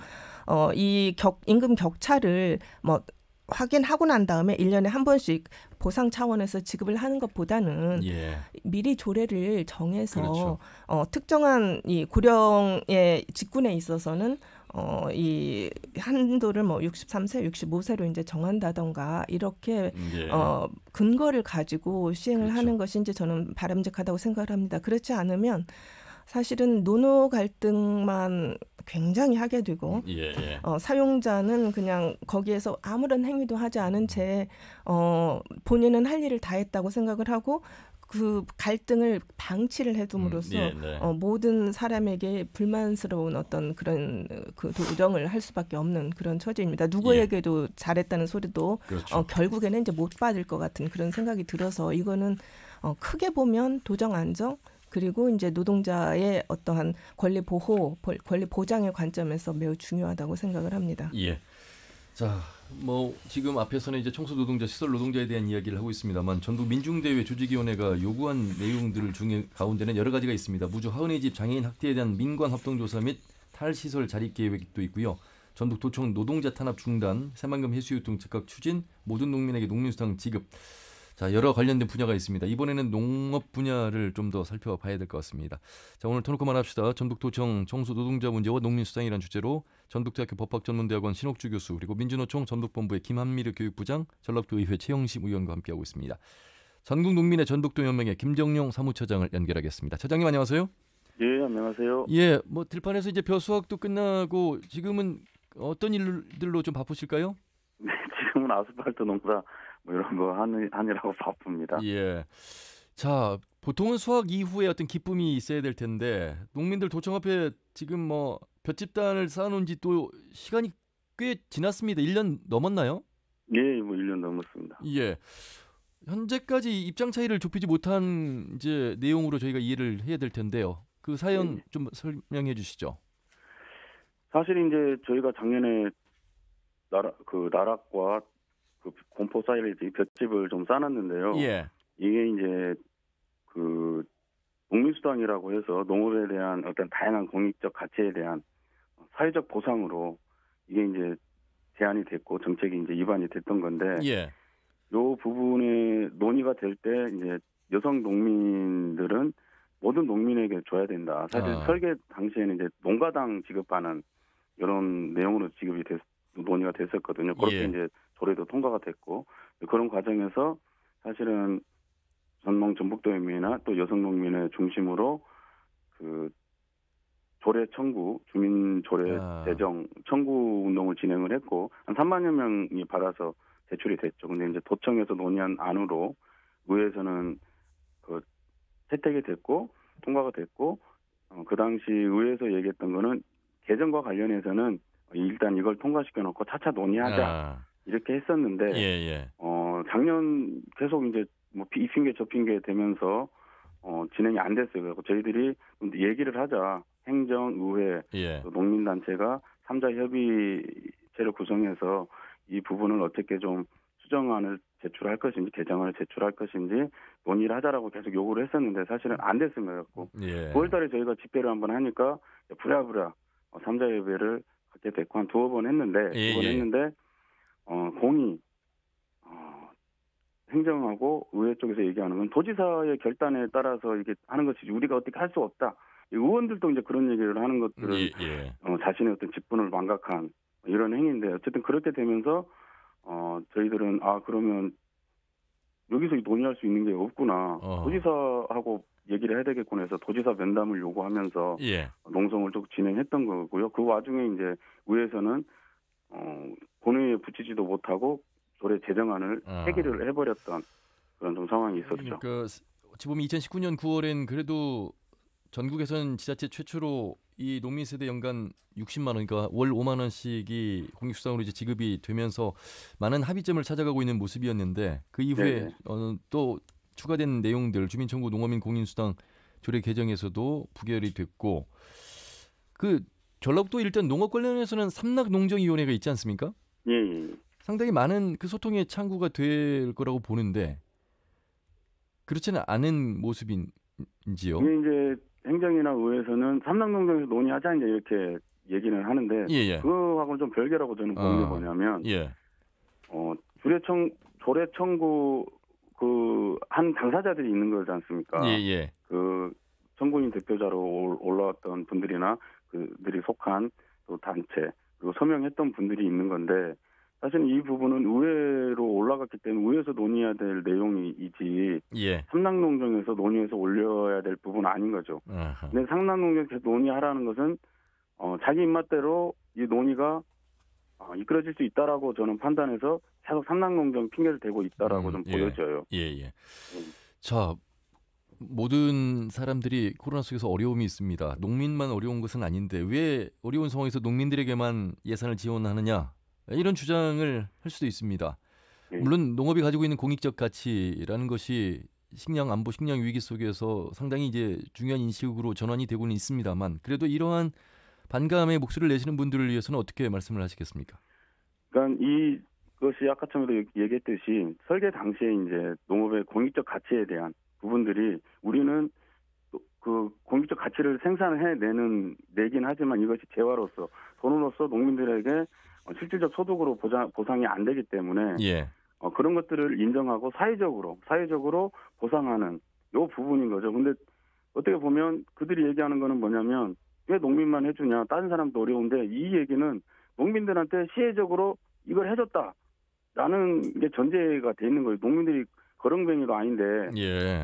이 임금 격차를 뭐 확인하고 난 다음에 1년에 한 번씩 보상 차원에서 지급을 하는 것보다는 미리 조례를 정해서 특정한 이 고령의 직군에 있어서는 이 한도를 뭐 63세, 65세로 이제 정한다던가 이렇게 근거를 가지고 시행을 하는 것이 이제 저는 바람직하다고 생각을 합니다. 그렇지 않으면 사실은 노노 갈등만 굉장히 하게 되고 사용자는 그냥 거기에서 아무런 행위도 하지 않은 채 본인은 할 일을 다 했다고 생각을 하고 그 갈등을 방치를 해둠으로써 모든 사람에게 불만스러운 어떤 그런 그 도정을 할 수밖에 없는 그런 처지입니다. 누구에게도 잘했다는 소리도 결국에는 이제 못 받을 것 같은 그런 생각이 들어서 이거는 크게 보면 도정 안정 그리고 이제 노동자의 어떠한 권리 보호, 권리 보장의 관점에서 매우 중요하다고 생각을 합니다. 자, 뭐 지금 앞에서는 이제 청소 노동자, 시설 노동자에 대한 이야기를 하고 있습니다만 전국 민중대회 조직위원회가 요구한 내용들 중에 가운데는 여러 가지가 있습니다. 무주 하은의 집 장애인 학대에 대한 민관 합동조사 및 탈시설 자립 계획도 있고요. 전북 도청 노동자 탄압 중단, 새만금 해수유통 즉각 추진, 모든 농민에게 농민수당 지급. 자, 여러 관련된 분야가 있습니다. 이번에는 농업 분야를 좀 더 살펴봐야 될 것 같습니다. 자, 오늘 터놓고 말합시다. 전북도청 청소 노동자 문제와 농민수당이라는 주제로 전북대학교 법학전문대학원 신옥주 교수 그리고 민주노총 전북본부의 김한미르 교육부장, 전라도의회 최영심 의원과 함께하고 있습니다. 전국 농민의 전북도연맹의 김정용 사무처장을 연결하겠습니다. 처장님 안녕하세요. 안녕하세요. 뭐 들판에서 이제 벼 수확도 끝나고 지금은 어떤 일들로 좀 바쁘실까요? 네, 지금은 아스팔트 농사 뭐 이런 거 하느라고 바쁩니다. 자, 보통은 수확 이후에 어떤 기쁨이 있어야 될 텐데 농민들 도청 앞에 지금 뭐 볏짚단을 쌓아놓은 지 또 시간이 꽤 지났습니다. 1년 넘었나요? 예, 뭐 1년 넘었습니다. 현재까지 입장 차이를 좁히지 못한 이제 내용으로 저희가 이해를 해야 될 텐데요. 그 사연 좀 설명해 주시죠. 사실 이제 저희가 작년에 나락과 그 곰포 사이리지 볏짚을 좀 쌓았는데요. 이게 이제 그 농민수당이라고 해서 농업에 대한 어떤 다양한 공익적 가치에 대한 사회적 보상으로 이게 이제 제안이 됐고 정책이 이제 입안이 됐던 건데 예. 요 부분에 논의가 될 때 이제 여성 농민들은 모든 농민에게 줘야 된다. 사실 설계 당시에는 이제 농가당 지급하는 이런 내용으로 논의가 됐었거든요. 그렇게 이제 조례도 통과가 됐고 그런 과정에서 사실은 전농 전북도민이나 또 여성 농민의 중심으로 그 조례 청구, 주민 조례 제정 청구 운동을 진행을 했고 한 3만여 명이 받아서 제출이 됐죠. 근데 이제 도청에서 논의한 안으로 의회에서는 그 채택이 됐고 통과가 됐고 그 당시 의회에서 얘기했던 거는 개정과 관련해서는 일단 이걸 통과시켜 놓고 차차 논의하자 이렇게 했었는데 작년 계속 이제 뭐 이 핑계 저 핑계 되면서 진행이 안 됐어요. 그래서 저희들이 얘기를 하자. 행정, 의회, 농민단체가 3자 협의체를 구성해서 이 부분을 어떻게 좀 수정안을 제출할 것인지 개정안을 제출할 것인지 논의를 하자라고 계속 요구를 했었는데 사실은 안 됐습니다. 그래서 9월 달에 저희가 집회를 한번 하니까 부랴부랴 3자 협의회를 갖게 됐고 한 두어 번 했는데 공이 행정하고 의회 쪽에서 얘기하는 건 도지사의 결단에 따라서 이게 하는 것이지 우리가 어떻게 할 수 없다. 의원들도 이제 그런 얘기를 하는 것들은 자신의 어떤 직분을 망각한 이런 행위인데 어쨌든 그렇게 되면서 저희들은 그러면 여기서 논의할 수 있는 게 없구나. 도지사하고 얘기를 해야 되겠구나 해서 도지사 면담을 요구하면서 농성을 쭉 진행했던 거고요. 그 와중에 이제 의회에서는 본회의에 붙이지도 못하고 조례 제정안을 폐기를 해버렸던 그런 좀 상황이 있었죠. 어찌 보면 2019년 9월엔 그래도 전국에선 지자체 최초로 이 농민 세대 연간 60만 원, 그러니까 월 5만 원씩이 공익수당으로 이제 지급이 되면서 많은 합의점을 찾아가고 있는 모습이었는데 그 이후에 또 추가된 내용들 주민청구 농어민 공인수당 조례 개정에서도 부결이 됐고 그 전라북도 일단 농업 관련해서는 삼락농정위원회가 있지 않습니까? 상당히 많은 그 소통의 창구가 될 거라고 보는데 그렇지는 않은 모습인지요? 이제 행정이나 의회에서는 삼락농정에서 논의하자 이제 이렇게 얘기는 하는데 그거하고는 좀 별개라고 저는 보는 게 뭐냐면 조례 청구 그 한 당사자들이 있는 거지 않습니까? 그 청구인 대표자로 올라왔던 분들이나 그들이 속한 또 단체 그리고 서명했던 분들이 있는 건데 사실 이 부분은 의회로 올라갔기 때문에 의회에서 논의해야 될 내용이지 삼락농정에서 논의해서 올려야 될 부분은 아닌 거죠. 근데 삼락농정에서 논의하라는 것은 자기 입맛대로 이 논의가 이끌어질 수 있다라고 저는 판단해서 계속 삼락농정 핑계를 대고 있다라고 좀 보여져요. 자, 모든 사람들이 코로나 속에서 어려움이 있습니다. 농민만 어려운 것은 아닌데 왜 어려운 상황에서 농민들에게만 예산을 지원하느냐? 이런 주장을 할 수도 있습니다. 물론 농업이 가지고 있는 공익적 가치라는 것이 식량 안보, 식량 위기 속에서 상당히 이제 중요한 인식으로 전환이 되고는 있습니다만 그래도 이러한 반감의 목소리를 내시는 분들을 위해서는 어떻게 말씀을 하시겠습니까? 그러니까 이것이 아까 처음에도 얘기했듯이 설계 당시에 이제 농업의 공익적 가치에 대한 부분들이 우리는 그 공익적 가치를 내긴 하지만 이것이 재화로서 돈으로서 농민들에게 실질적 소득으로 보상이 안 되기 때문에 그런 것들을 인정하고 사회적으로 보상하는 요 부분인 거죠. 근데 어떻게 보면 그들이 얘기하는 거는 뭐냐면 왜 농민만 해주냐 다른 사람도 어려운데 이 얘기는 농민들한테 시혜적으로 이걸 해줬다라는 게 전제가 돼 있는 거예요. 농민들이 거렁뱅이도 아닌데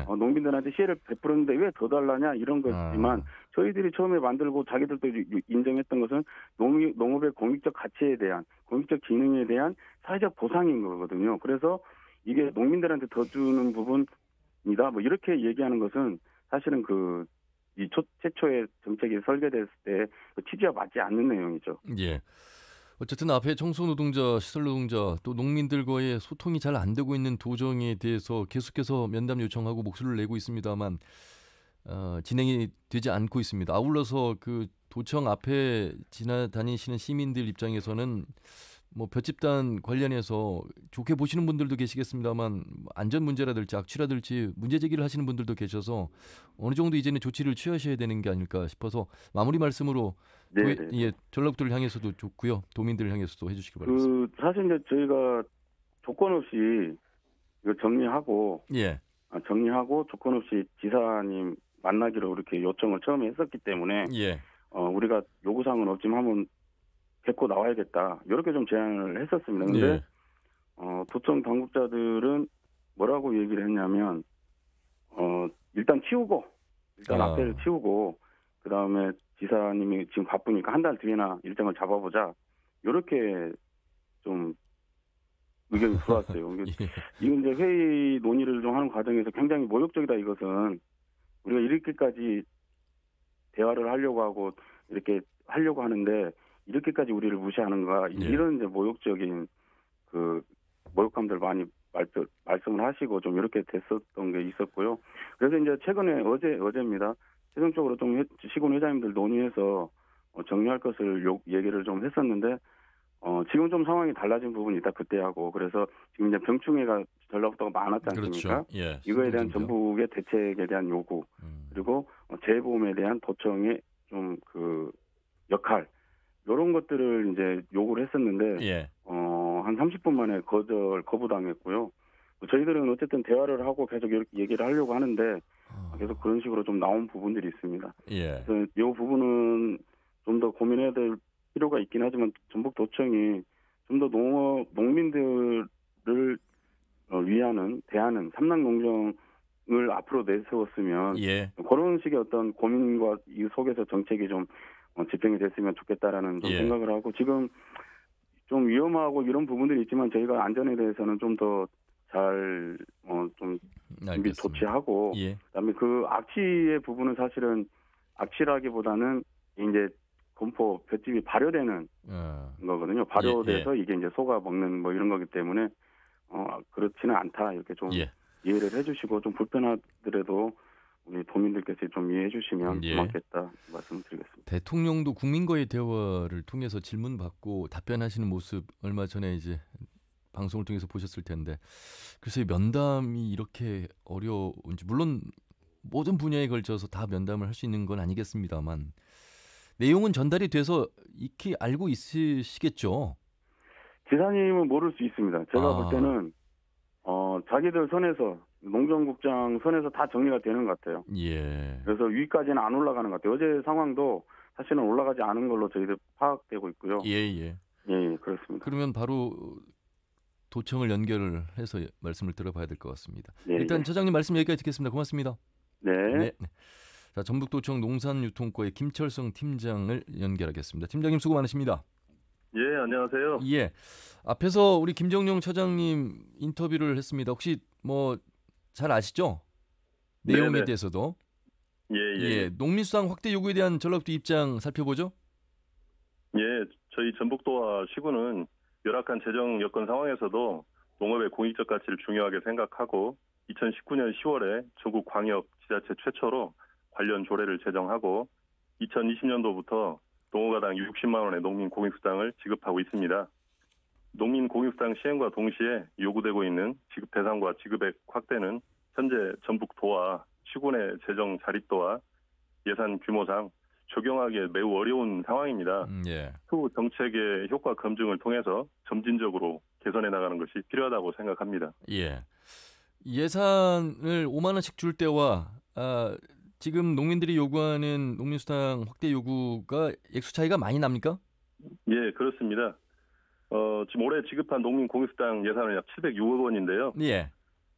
농민들한테 시혜를 베풀었는데 왜 더 달라냐 이런 것이지만 저희들이 처음에 만들고 자기들도 인정했던 것은 농업의 공익적 가치에 대한 공익적 기능에 대한 사회적 보상인 거거든요. 그래서 이게 농민들한테 더 주는 부분이다 뭐 이렇게 얘기하는 것은 사실은 이 최초의 정책이 설계됐을 때 그 취지와 맞지 않는 내용이죠. 어쨌든 앞에 청소노동자, 시설노동자 또 농민들과의 소통이 잘 안 되고 있는 도정에 대해서 계속해서 면담 요청하고 목소리를 내고 있습니다만 진행이 되지 않고 있습니다. 아울러서 그 도청 앞에 지나다니시는 시민들 입장에서는 뭐 볏집단 관련해서 좋게 보시는 분들도 계시겠습니다만 안전 문제라든지 악취라든지 문제 제기를 하시는 분들도 계셔서 어느 정도 이제는 조치를 취하셔야 되는 게 아닐까 싶어서 마무리 말씀으로 전라북도를 향해서도 좋고요. 도민들을 향해서도 해주시기 바라겠습니다. 사실 이제 저희가 조건 없이 이거 정리하고 조건 없이 지사님 만나기로 이렇게 요청을 처음에 했었기 때문에 우리가 요구사항은 없지만 한번 뵙고 나와야겠다 이렇게 좀 제안을 했었습니다. 그런데 도청 당국자들은 뭐라고 얘기를 했냐면 일단 앞에를 치우고 그 다음에 지사님이 지금 바쁘니까 한 달 뒤에나 일정을 잡아보자 이렇게 좀 의견이 들어왔어요. 이건 이제 회의 논의를 좀 하는 과정에서 굉장히 모욕적이다. 이것은 우리가 이렇게까지 대화를 하려고 하고 이렇게 하려고 하는데 이렇게까지 우리를 무시하는가 이런 이제 모욕적인 그 모욕감들 많이 말씀을 하시고 좀 이렇게 됐었던 게 있었고요. 그래서 이제 최근에 어제입니다. 최종적으로 좀 시군 회장님들 논의해서 정리할 것을 얘기를 좀 했었는데 지금 좀 상황이 달라진 부분이 있다 그때하고. 그래서 지금 이제 병충해가 전라북도가 많았지 않습니까? 그렇죠. 이거에 대한 전북의 대책에 대한 요구 그리고 재보험에 대한 도청의 좀 그 역할 이런 것들을 이제 요구를 했었는데 한 30분 만에 거부당했고요. 저희들은 어쨌든 대화를 하고 계속 이렇게 얘기를 하려고 하는데 계속 그런 식으로 좀 나온 부분들이 있습니다. 그래서 이 부분은 좀 더 고민해야 될 필요가 있긴 하지만 전북도청이 좀 더 농민들을 대하는 삼락농정을 앞으로 내세웠으면 그런 식의 어떤 고민과 이 속에서 정책이 좀 집행이 됐으면 좋겠다라는 좀 생각을 하고 지금 좀 위험하고 이런 부분들이 있지만 저희가 안전에 대해서는 좀 더 잘 좀 준비 조치하고 그다음에 그 악취의 부분은 사실은 악취라기보다는 이제 건포 볏집이 발효되는 거거든요. 발효돼서 이게 이제 소가 먹는 뭐 이런 거기 때문에 그렇지는 않다 이렇게 좀 이해를 해주시고 좀 불편하더라도 우리 도민들께서 좀 이해해 주시면 고맙겠다 말씀드리겠습니다. 대통령도 국민과의 대화를 통해서 질문 받고 답변하시는 모습 얼마 전에 이제 방송을 통해서 보셨을 텐데 글쎄 면담이 이렇게 어려운지 물론 모든 분야에 걸쳐서 다 면담을 할 수 있는 건 아니겠습니다만 내용은 전달이 돼서 익히 알고 있으시겠죠? 지사님은 모를 수 있습니다. 제가 볼 때는 자기들 선에서 농정국장 선에서 다 정리가 되는 것 같아요. 그래서 위까지는 안 올라가는 것 같아요. 어제 상황도 사실은 올라가지 않은 걸로 저희들 파악되고 있고요. 그렇습니다. 그러면 바로 도청을 연결을 해서 말씀을 들어봐야 될 것 같습니다. 일단 처장님 말씀 여기까지 듣겠습니다. 고맙습니다. 자, 전북도청 농산유통과의 김철성 팀장을 연결하겠습니다. 팀장님 수고 많으십니다. 안녕하세요. 앞에서 우리 김정용 처장님 인터뷰를 했습니다. 혹시 뭐 잘 아시죠? 내용에 대해서도. 농민수당 확대 요구에 대한 전라북도 입장 살펴보죠. 저희 전북도와 시군은 열악한 재정 여건 상황에서도 농업의 공익적 가치를 중요하게 생각하고 2019년 10월에 전국 광역 지자체 최초로 관련 조례를 제정하고 2020년도부터 농어가당 60만 원의 농민 공익수당을 지급하고 있습니다. 농민 공익수당 시행과 동시에 요구되고 있는 지급 대상과 지급액 확대는 현재 전북도와 시군의 재정 자립도와 예산 규모상 적용하기 매우 어려운 상황입니다. 후 정책의 효과 검증을 통해서 점진적으로 개선해 나가는 것이 필요하다고 생각합니다. 예산을 5만 원씩 줄 때와 지금 농민들이 요구하는 농민수당 확대 요구가 액수 차이가 많이 납니까? 그렇습니다. 지금 올해 지급한 농민 공익수당 예산은 약 706억 원인데요.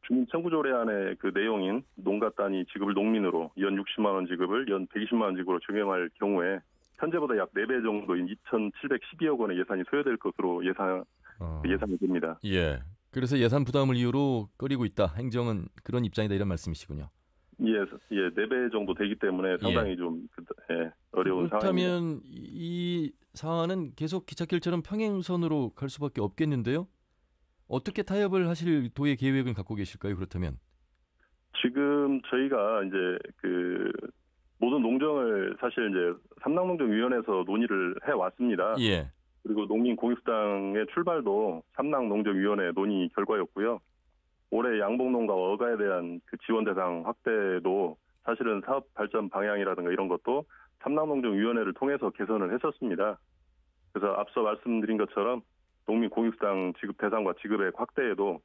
주민청구조례안의 그 내용인 농가 단위 지급을 농민으로 연 60만 원 지급을 연 120만 원 지급으로 적용할 경우에 현재보다 약 4배 정도인 2,712억 원의 예산이 소요될 것으로 예상이 됩니다. 그래서 예산 부담을 이유로 꺼리고 있다. 행정은 그런 입장이다 이런 말씀이시군요. 4배 정도 되기 때문에 상당히 좀 어려운 상황입니다. 그렇다면 이 사안은 계속 기찻길처럼 평행선으로 갈 수밖에 없겠는데요? 어떻게 타협을 하실 도의 계획을 갖고 계실까요? 그렇다면 지금 저희가 이제 그 모든 농정을 사실 이제 삼락농정위원회에서 논의를 해 왔습니다. 그리고 농민공익수당의 출발도 삼락농정위원회 논의 결과였고요. 올해 양봉농가와 어가에 대한 그 지원 대상 확대도 사실은 사업 발전 방향이라든가 이런 것도 삼락농정위원회를 통해서 개선을 했었습니다. 그래서 앞서 말씀드린 것처럼 농민공익수당 지급 대상과 지급의 확대에도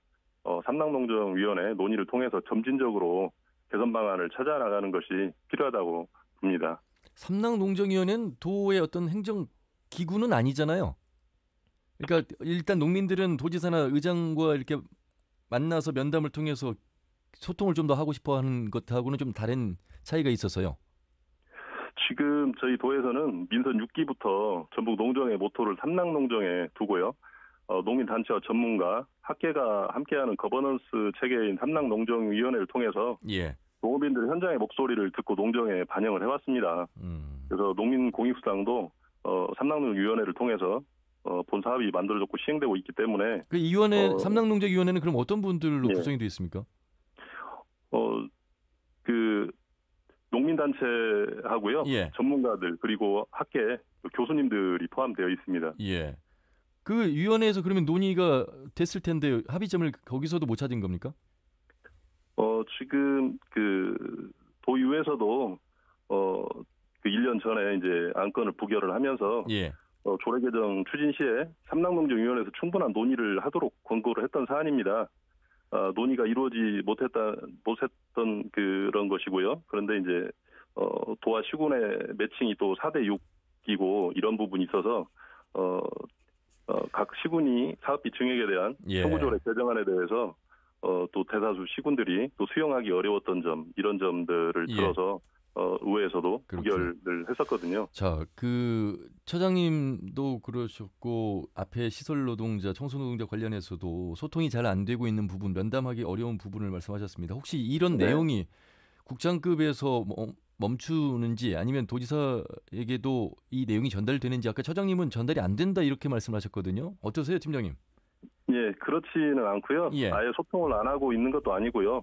삼락농정위원회 논의를 통해서 점진적으로 개선 방안을 찾아 나가는 것이 필요하다고 봅니다. 삼락농정위원회는 도의 어떤 행정 기구는 아니잖아요. 그러니까 일단 농민들은 도지사나 의장과 이렇게 만나서 면담을 통해서 소통을 좀 더 하고 싶어하는 것하고는 좀 다른 차이가 있어서요. 지금 저희 도에서는 민선 6기부터 전북 농정의 모토를 삼락농정에 두고요. 농민단체와 전문가, 학계가 함께하는 거버넌스 체계인 삼락농정위원회를 통해서 농업인들 현장의 목소리를 듣고 농정에 반영을 해왔습니다. 그래서 농민공익수당도 삼락농정위원회를 통해서 본 사업이 만들어졌고 시행되고 있기 때문에 그 위원회 삼락농정위원회는 그럼 어떤 분들로 구성이 되어 있습니까? 그 농민단체하고요, 전문가들 그리고 학계 교수님들이 포함되어 있습니다. 예. 그 위원회에서 그러면 논의가 됐을 텐데 합의점을 거기서도 못 찾은 겁니까? 지금 그 도의회에서도 그 1년 전에 이제 안건을 부결을 하면서 조례 개정 추진 시에 삼락농정위원회에서 충분한 논의를 하도록 권고를 했던 사안입니다. 논의가 이루어지지 못했던 그런 것이고요. 그런데 이제 도와 시군의 매칭이 또 4대 6이고 이런 부분이 있어서 각 시군이 사업비 증액에 대한 청구조례 개정안에 대해서 또 대다수 시군들이 또 수용하기 어려웠던 점 이런 점들을 들어서 의회에서도 부결을 했었거든요. 자, 그 처장님도 그러셨고 앞에 시설 노동자, 청소 노동자 관련해서도 소통이 잘 안 되고 있는 부분, 면담하기 어려운 부분을 말씀하셨습니다. 혹시 이런 내용이 국장급에서 멈추는지 아니면 도지사에게도 이 내용이 전달되는지 아까 처장님은 전달이 안 된다 이렇게 말씀하셨거든요. 어떠세요, 팀장님? 예, 그렇지는 않고요. 아예 소통을 안 하고 있는 것도 아니고요.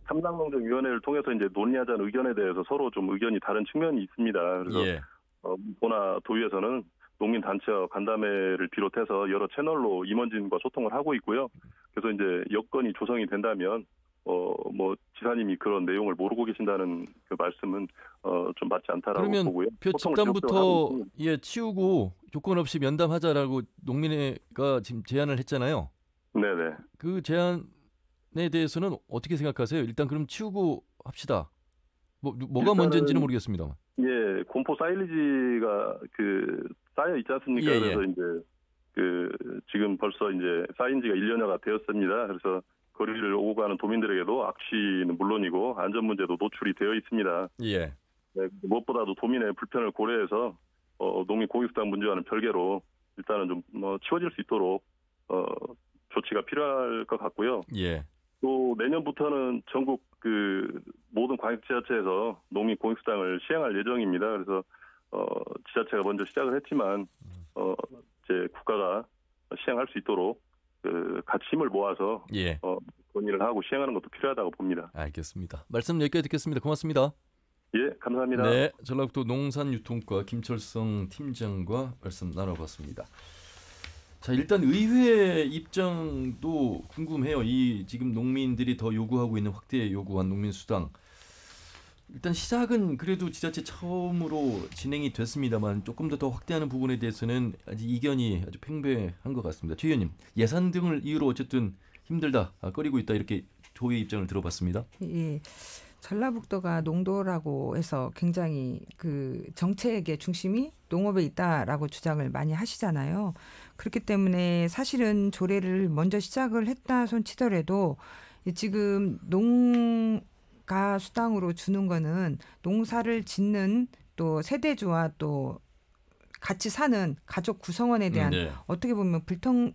삼락농정위원회를 통해서 이제 논의하자는 의견에 대해서 서로 좀 의견이 다른 측면이 있습니다. 그래서 보나 도의에서는 농민단체와 간담회를 비롯해서 여러 채널로 임원진과 소통을 하고 있고요. 그래서 이제 여건이 조성이 된다면 뭐 지사님이 그런 내용을 모르고 계신다는 그 말씀은 좀 맞지 않다라고 보고요. 그러면 표 집단부터 치우고 조건 없이 면담하자라고 농민회가 지금 제안을 했잖아요. 네네. 그 제안에 대해서는 어떻게 생각하세요? 일단 그럼 치우고 합시다. 뭐가 문제인지는 모르겠습니다만. 예, 공포 사일리지가 그 쌓여 있지 않습니까? 그래서 이제 그 지금 벌써 이제 쌓인 지가 1년여가 되었습니다. 그래서 거리를 오고 가는 도민들에게도 악취는 물론이고 안전 문제도 노출이 되어 있습니다. 네, 무엇보다도 도민의 불편을 고려해서 농민공익수당 문제와는 별개로 일단은 좀 치워질 수 있도록 조치가 필요할 것 같고요. 또 내년부터는 전국 그 모든 광역지자체에서 농민공익수당을 시행할 예정입니다. 그래서 지자체가 먼저 시작을 했지만 이제 국가가 시행할 수 있도록 같이 힘을 모아서 건의를 하고 시행하는 것도 필요하다고 봅니다. 알겠습니다. 말씀 여기까지 듣겠습니다. 고맙습니다. 예, 감사합니다. 네, 전라북도 농산유통과 김철성 팀장과 말씀 나눠봤습니다. 자, 일단 의회 입장도 궁금해요. 이 지금 농민들이 더 요구하고 있는 확대 요구한 농민수당. 일단 시작은 그래도 지자체 처음으로 진행이 됐습니다만 조금 더 확대하는 부분에 대해서는 아직 이견이 아주 팽배한 것 같습니다. 최 의원님, 예산 등을 이유로 어쨌든 힘들다, 꺼리고 있다 이렇게 도의 입장을 들어봤습니다. 예. 전라북도가 농도라고 해서 굉장히 그 정책의 중심이 농업에 있다라고 주장을 많이 하시잖아요. 그렇기 때문에 사실은 조례를 먼저 시작을 했다 손치더라도 지금 농가 수당으로 주는 거는 농사를 짓는 또 세대주와 또 같이 사는 가족 구성원에 대한 어떻게 보면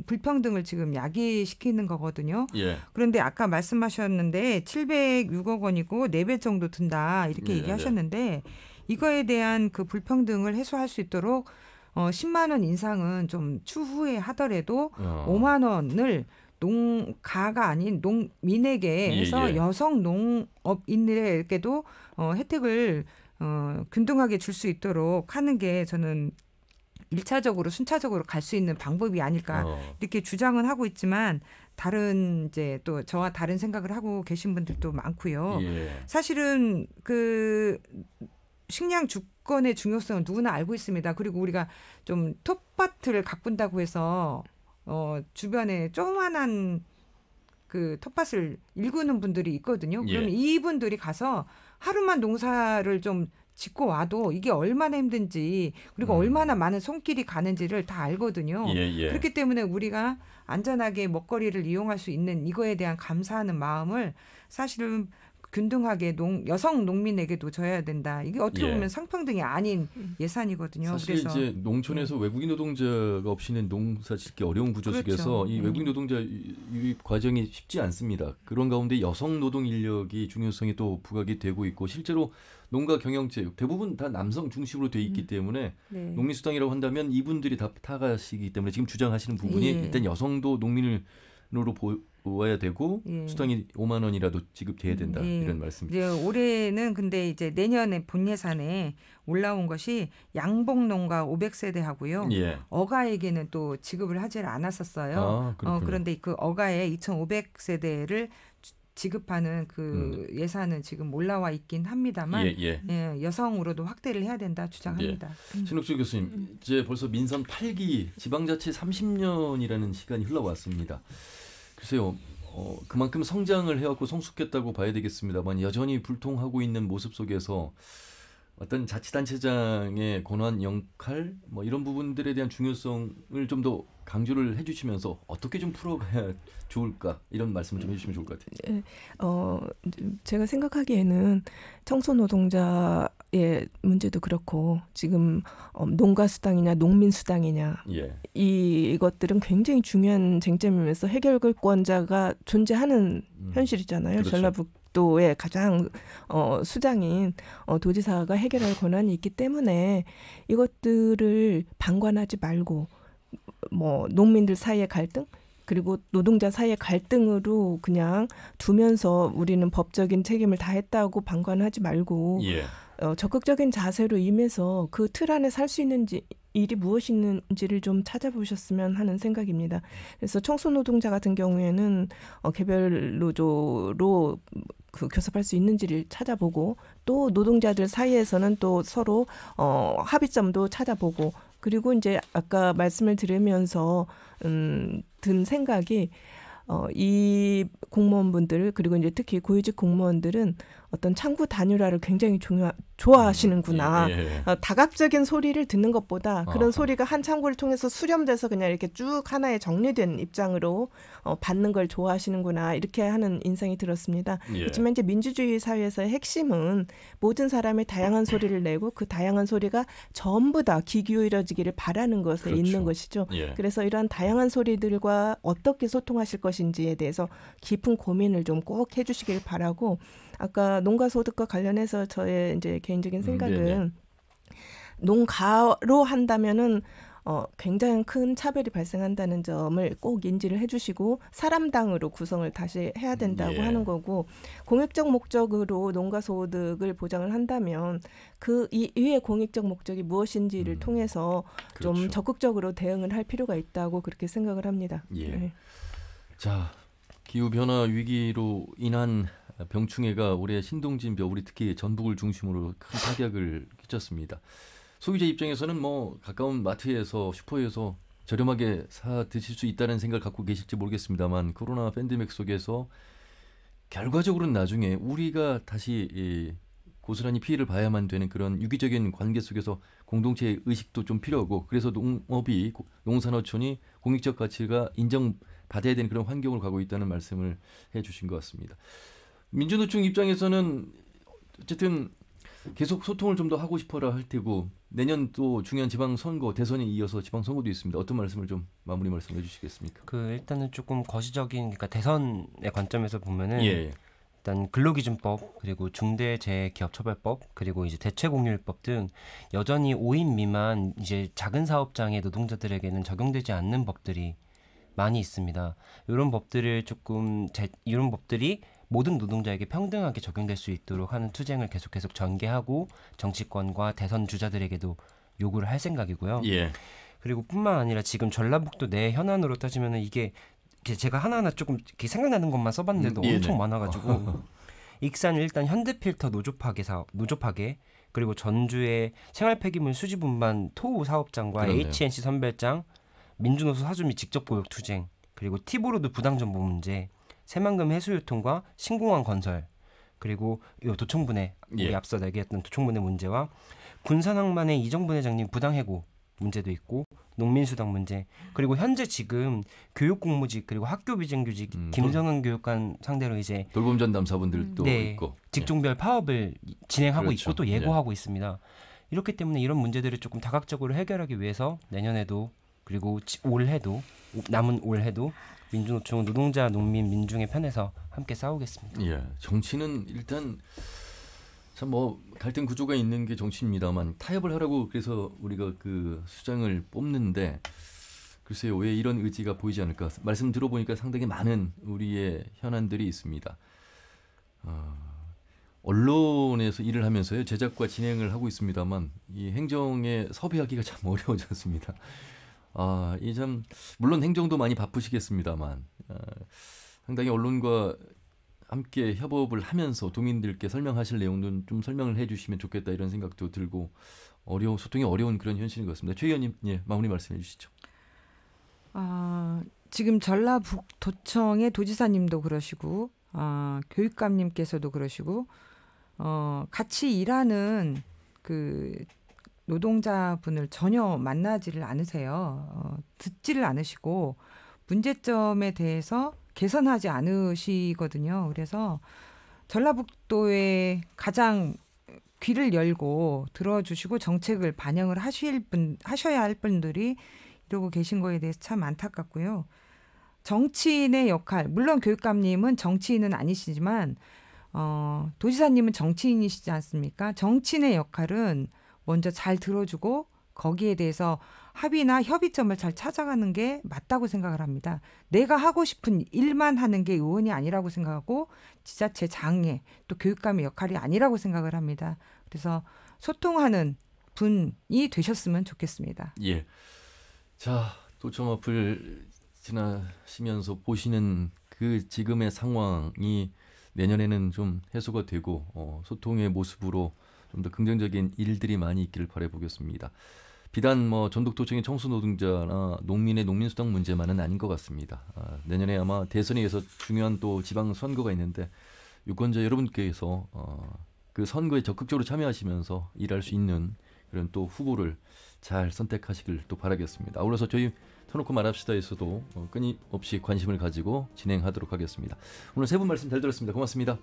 불평등을 지금 야기시키는 거거든요. 그런데 아까 말씀하셨는데 706억 원이고 4배 정도 든다 이렇게 얘기하셨는데 이거에 대한 그 불평등을 해소할 수 있도록 10만 원 인상은 좀 추후에 하더라도 5만 원을 농가가 아닌 농민에게 해서 여성 농업인들에게도 혜택을 균등하게 줄 수 있도록 하는 게 저는 일차적으로 순차적으로 갈 수 있는 방법이 아닐까 이렇게 주장은 하고 있지만 다른 이제 또 저와 다른 생각을 하고 계신 분들도 많고요. 사실은 그 식량 주권의 중요성은 누구나 알고 있습니다. 그리고 우리가 좀 텃밭을 가꾼다고 해서 주변에 조그만한 그 텃밭을 일구는 분들이 있거든요. 그러면 이분들이 가서 하루만 농사를 좀 짓고 와도 이게 얼마나 힘든지 그리고 얼마나 많은 손길이 가는지를 다 알거든요. 그렇기 때문에 우리가 안전하게 먹거리를 이용할 수 있는 이거에 대한 감사하는 마음을 사실은 균등하게 여성 농민에게도 줘야 된다. 이게 어떻게 보면 성평등이 아닌 예산이거든요. 사실 그래서 이제 농촌에서 외국인 노동자가 없이는 농사 짓기 어려운 구조 속에서 이 외국인 노동자 유입 과정이 쉽지 않습니다. 그런 가운데 여성 노동 인력이 중요성이 또 부각이 되고 있고 실제로 농가 경영체육 대부분 다 남성 중심으로 돼 있기 때문에 농민수당이라고 한다면 이분들이 다 타가시기 때문에 지금 주장하시는 부분이 일단 여성도 농민으로 보아야 되고 수당이 5만 원이라도 지급돼야 된다 이런 말씀이죠. 올해는 근데 이제 내년에 본 예산에 올라온 것이 양봉농가 500세대하고요. 어가에게는 또 지급을 하지 않았었어요. 그런데 그 어가에 2,500세대를 지급하는 그 예산은 지금 올라와 있긴 합니다만 여성으로도 확대를 해야 된다 주장합니다. 신옥주 교수님, 이제 벌써 민선 8기 지방자치 30년이라는 시간이 흘러왔습니다. 글쎄요, 그만큼 성장을 해왔고 성숙했다고 봐야 되겠습니다만 여전히 불통하고 있는 모습 속에서 어떤 자치단체장의 권한 역할 뭐 이런 부분들에 대한 중요성을 좀 더 강조를 해주시면서 어떻게 좀 풀어가야 좋을까 이런 말씀을 좀 해주시면 좋을 것 같아요. 제가 생각하기에는 청소노동자의 문제도 그렇고 지금 농가수당이냐 농민수당이냐 이것들은 굉장히 중요한 쟁점이면서 해결권자가 존재하는 현실이잖아요. 그렇죠. 전라북도의 가장 수장인 도지사가 해결할 권한이 있기 때문에 이것들을 방관하지 말고 뭐 농민들 사이의 갈등 그리고 노동자 사이의 갈등으로 그냥 두면서 우리는 법적인 책임을 다했다고 방관하지 말고 적극적인 자세로 임해서 그 틀 안에 살 수 있는 일이 무엇이 있는지를 좀 찾아보셨으면 하는 생각입니다. 그래서 청소노동자 같은 경우에는 개별 노조로 그 교섭할 수 있는지를 찾아보고 또 노동자들 사이에서는 또 서로 합의점도 찾아보고 그리고 이제 아까 말씀을 들으면서 든 생각이 이 공무원분들 그리고 이제 특히 고위직 공무원들은 어떤 창구 단일화를 굉장히 좋아하시는구나. 다각적인 소리를 듣는 것보다 그런 소리가 한 창구를 통해서 수렴돼서 그냥 이렇게 쭉 하나의 정리된 입장으로 받는 걸 좋아하시는구나. 이렇게 하는 인상이 들었습니다. 그렇지만 이제 민주주의 사회에서의 핵심은 모든 사람의 다양한 소리를 내고 그 다양한 소리가 전부 다 귀 기울여지기를 바라는 것에 있는 것이죠. 그래서 이러한 다양한 소리들과 어떻게 소통하실 것인지에 대해서 깊은 고민을 좀 꼭 해주시길 바라고 아까 농가 소득과 관련해서 저의 이제 개인적인 생각은 농가로 한다면은 굉장히 큰 차별이 발생한다는 점을 꼭 인지를 해주시고 사람당으로 구성을 다시 해야 된다고 하는 거고 공익적 목적으로 농가 소득을 보장을 한다면 그 이외의 공익적 목적이 무엇인지를 통해서 좀 적극적으로 대응을 할 필요가 있다고 그렇게 생각을 합니다. 자, 기후변화 위기로 인한 병충해가 올해 신동진벼 우리 특히 전북을 중심으로 큰 타격을 끼쳤습니다. 소비자 입장에서는 뭐 가까운 마트에서 슈퍼에서 저렴하게 사 드실 수 있다는 생각을 갖고 계실지 모르겠습니다만 코로나 팬데믹 속에서 결과적으로는 나중에 우리가 다시 고스란히 피해를 봐야만 되는 그런 유기적인 관계 속에서 공동체 의식도 좀 필요하고 그래서 농업이 농산어촌이 공익적 가치가 인정받아야 되는 그런 환경으로 가고 있다는 말씀을 해주신 것 같습니다. 민주노총 입장에서는 어쨌든 계속 소통을 좀 더 하고 싶어라 할 테고 내년 또 중요한 지방선거 대선에 이어서 지방선거도 있습니다. 어떤 말씀을 좀 마무리 말씀해 주시겠습니까? 일단은 조금 거시적인 그러니까 대선의 관점에서 보면은 일단 근로기준법 그리고 중대재해기업처벌법 그리고 이제 대체공휴일법 등 여전히 5인 미만 이제 작은 사업장의 노동자들에게는 적용되지 않는 법들이 많이 있습니다. 이런 법들을 이런 법들이 모든 노동자에게 평등하게 적용될 수 있도록 하는 투쟁을 계속 전개하고 정치권과 대선 주자들에게도 요구를 할 생각이고요. 그리고 뿐만 아니라 지금 전라북도 내 현안으로 따지면은 이게 제가 하나하나 조금 이렇게 생각나는 것만 써봤는데도 엄청 많아가지고 익산 일단 현대필터 노조파괴 그리고 전주의 생활 폐기물 수집 운반 토우 사업장과 그러네요. HNC 선별장 민주노소 사주 및 직접 고역 투쟁 그리고 티브로드 부당 정보 문제 새만금 해수유통과 신공항 건설 그리고 도청분해 우리 앞서 얘기했던 도청분해 문제와 군산항만의 이정분 회장님 부당 해고 문제도 있고 농민수당 문제 그리고 현재 지금 교육공무직 그리고 학교 비정규직 김성은 교육관 상대로 이제 돌봄 전담사분들도 있고 직종별 파업을 진행하고 있고 또 예고하고 있습니다. 이렇기 때문에 이런 문제들을 조금 다각적으로 해결하기 위해서 내년에도 그리고 올해도 남은 올해도 민주노총은 노동자, 농민, 민중의 편에서 함께 싸우겠습니다. 예, 정치는 일단 참 뭐 갈등 구조가 있는 게 정치입니다만 타협을 하라고 그래서 우리가 그 수장을 뽑는데 글쎄요 왜 이런 의지가 보이지 않을까 말씀 들어보니까 상당히 많은 우리의 현안들이 있습니다. 언론에서 일을 하면서요 제작과 진행을 하고 있습니다만 이 행정에 섭외하기가 참 어려워졌습니다. 이 참 물론 행정도 많이 바쁘시겠습니다만 상당히 언론과 함께 협업을 하면서 도민들께 설명하실 내용도 좀 설명을 해주시면 좋겠다 이런 생각도 들고 소통이 어려운 그런 현실인 것 같습니다. 최 의원님, 마무리 말씀해 주시죠. 지금 전라북도청의 도지사님도 그러시고 교육감님께서도 그러시고 같이 일하는 그 노동자분을 전혀 만나지를 않으세요. 듣지를 않으시고 문제점에 대해서 개선하지 않으시거든요. 그래서 전라북도에 가장 귀를 열고 들어주시고 정책을 반영을 하셔야 할 분들이 이러고 계신 거에 대해서 참 안타깝고요. 정치인의 역할, 물론 교육감님은 정치인은 아니시지만 도지사님은 정치인이시지 않습니까? 정치인의 역할은 먼저 잘 들어주고 거기에 대해서 합의나 협의점을 잘 찾아가는 게 맞다고 생각을 합니다. 내가 하고 싶은 일만 하는 게 의원이 아니라고 생각하고 지자체 장애 또 교육감의 역할이 아니라고 생각을 합니다. 그래서 소통하는 분이 되셨으면 좋겠습니다. 예. 자, 도청 앞을 지나시면서 보시는 그 지금의 상황이 내년에는 좀 해소가 되고 소통의 모습으로 좀 더 긍정적인 일들이 많이 있기를 바라보겠습니다. 비단 전북도청의 청소노동자나 농민의 농민수당 문제만은 아닌 것 같습니다. 내년에 아마 대선에 의해서 중요한 또 지방선거가 있는데 유권자 여러분께서 그 선거에 적극적으로 참여하시면서 일할 수 있는 그런 또 후보를 잘 선택하시길 또 바라겠습니다. 아울러서 저희 터놓고 말합시다에서도 끊임없이 관심을 가지고 진행하도록 하겠습니다. 오늘 세 분 말씀 잘 들었습니다. 고맙습니다.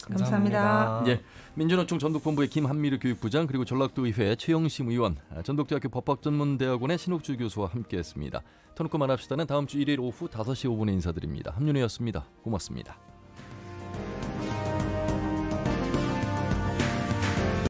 감사합니다. 예, 민주노총 전북본부의 김한미르 교육부장 그리고 전라도의회 최영심 의원, 전북대학교 법학전문대학원의 신옥주 교수와 함께했습니다. 터놓고 말합시다는 다음 주 일요일 오후 5시 5분에 인사드립니다. 함윤혜였습니다. 고맙습니다.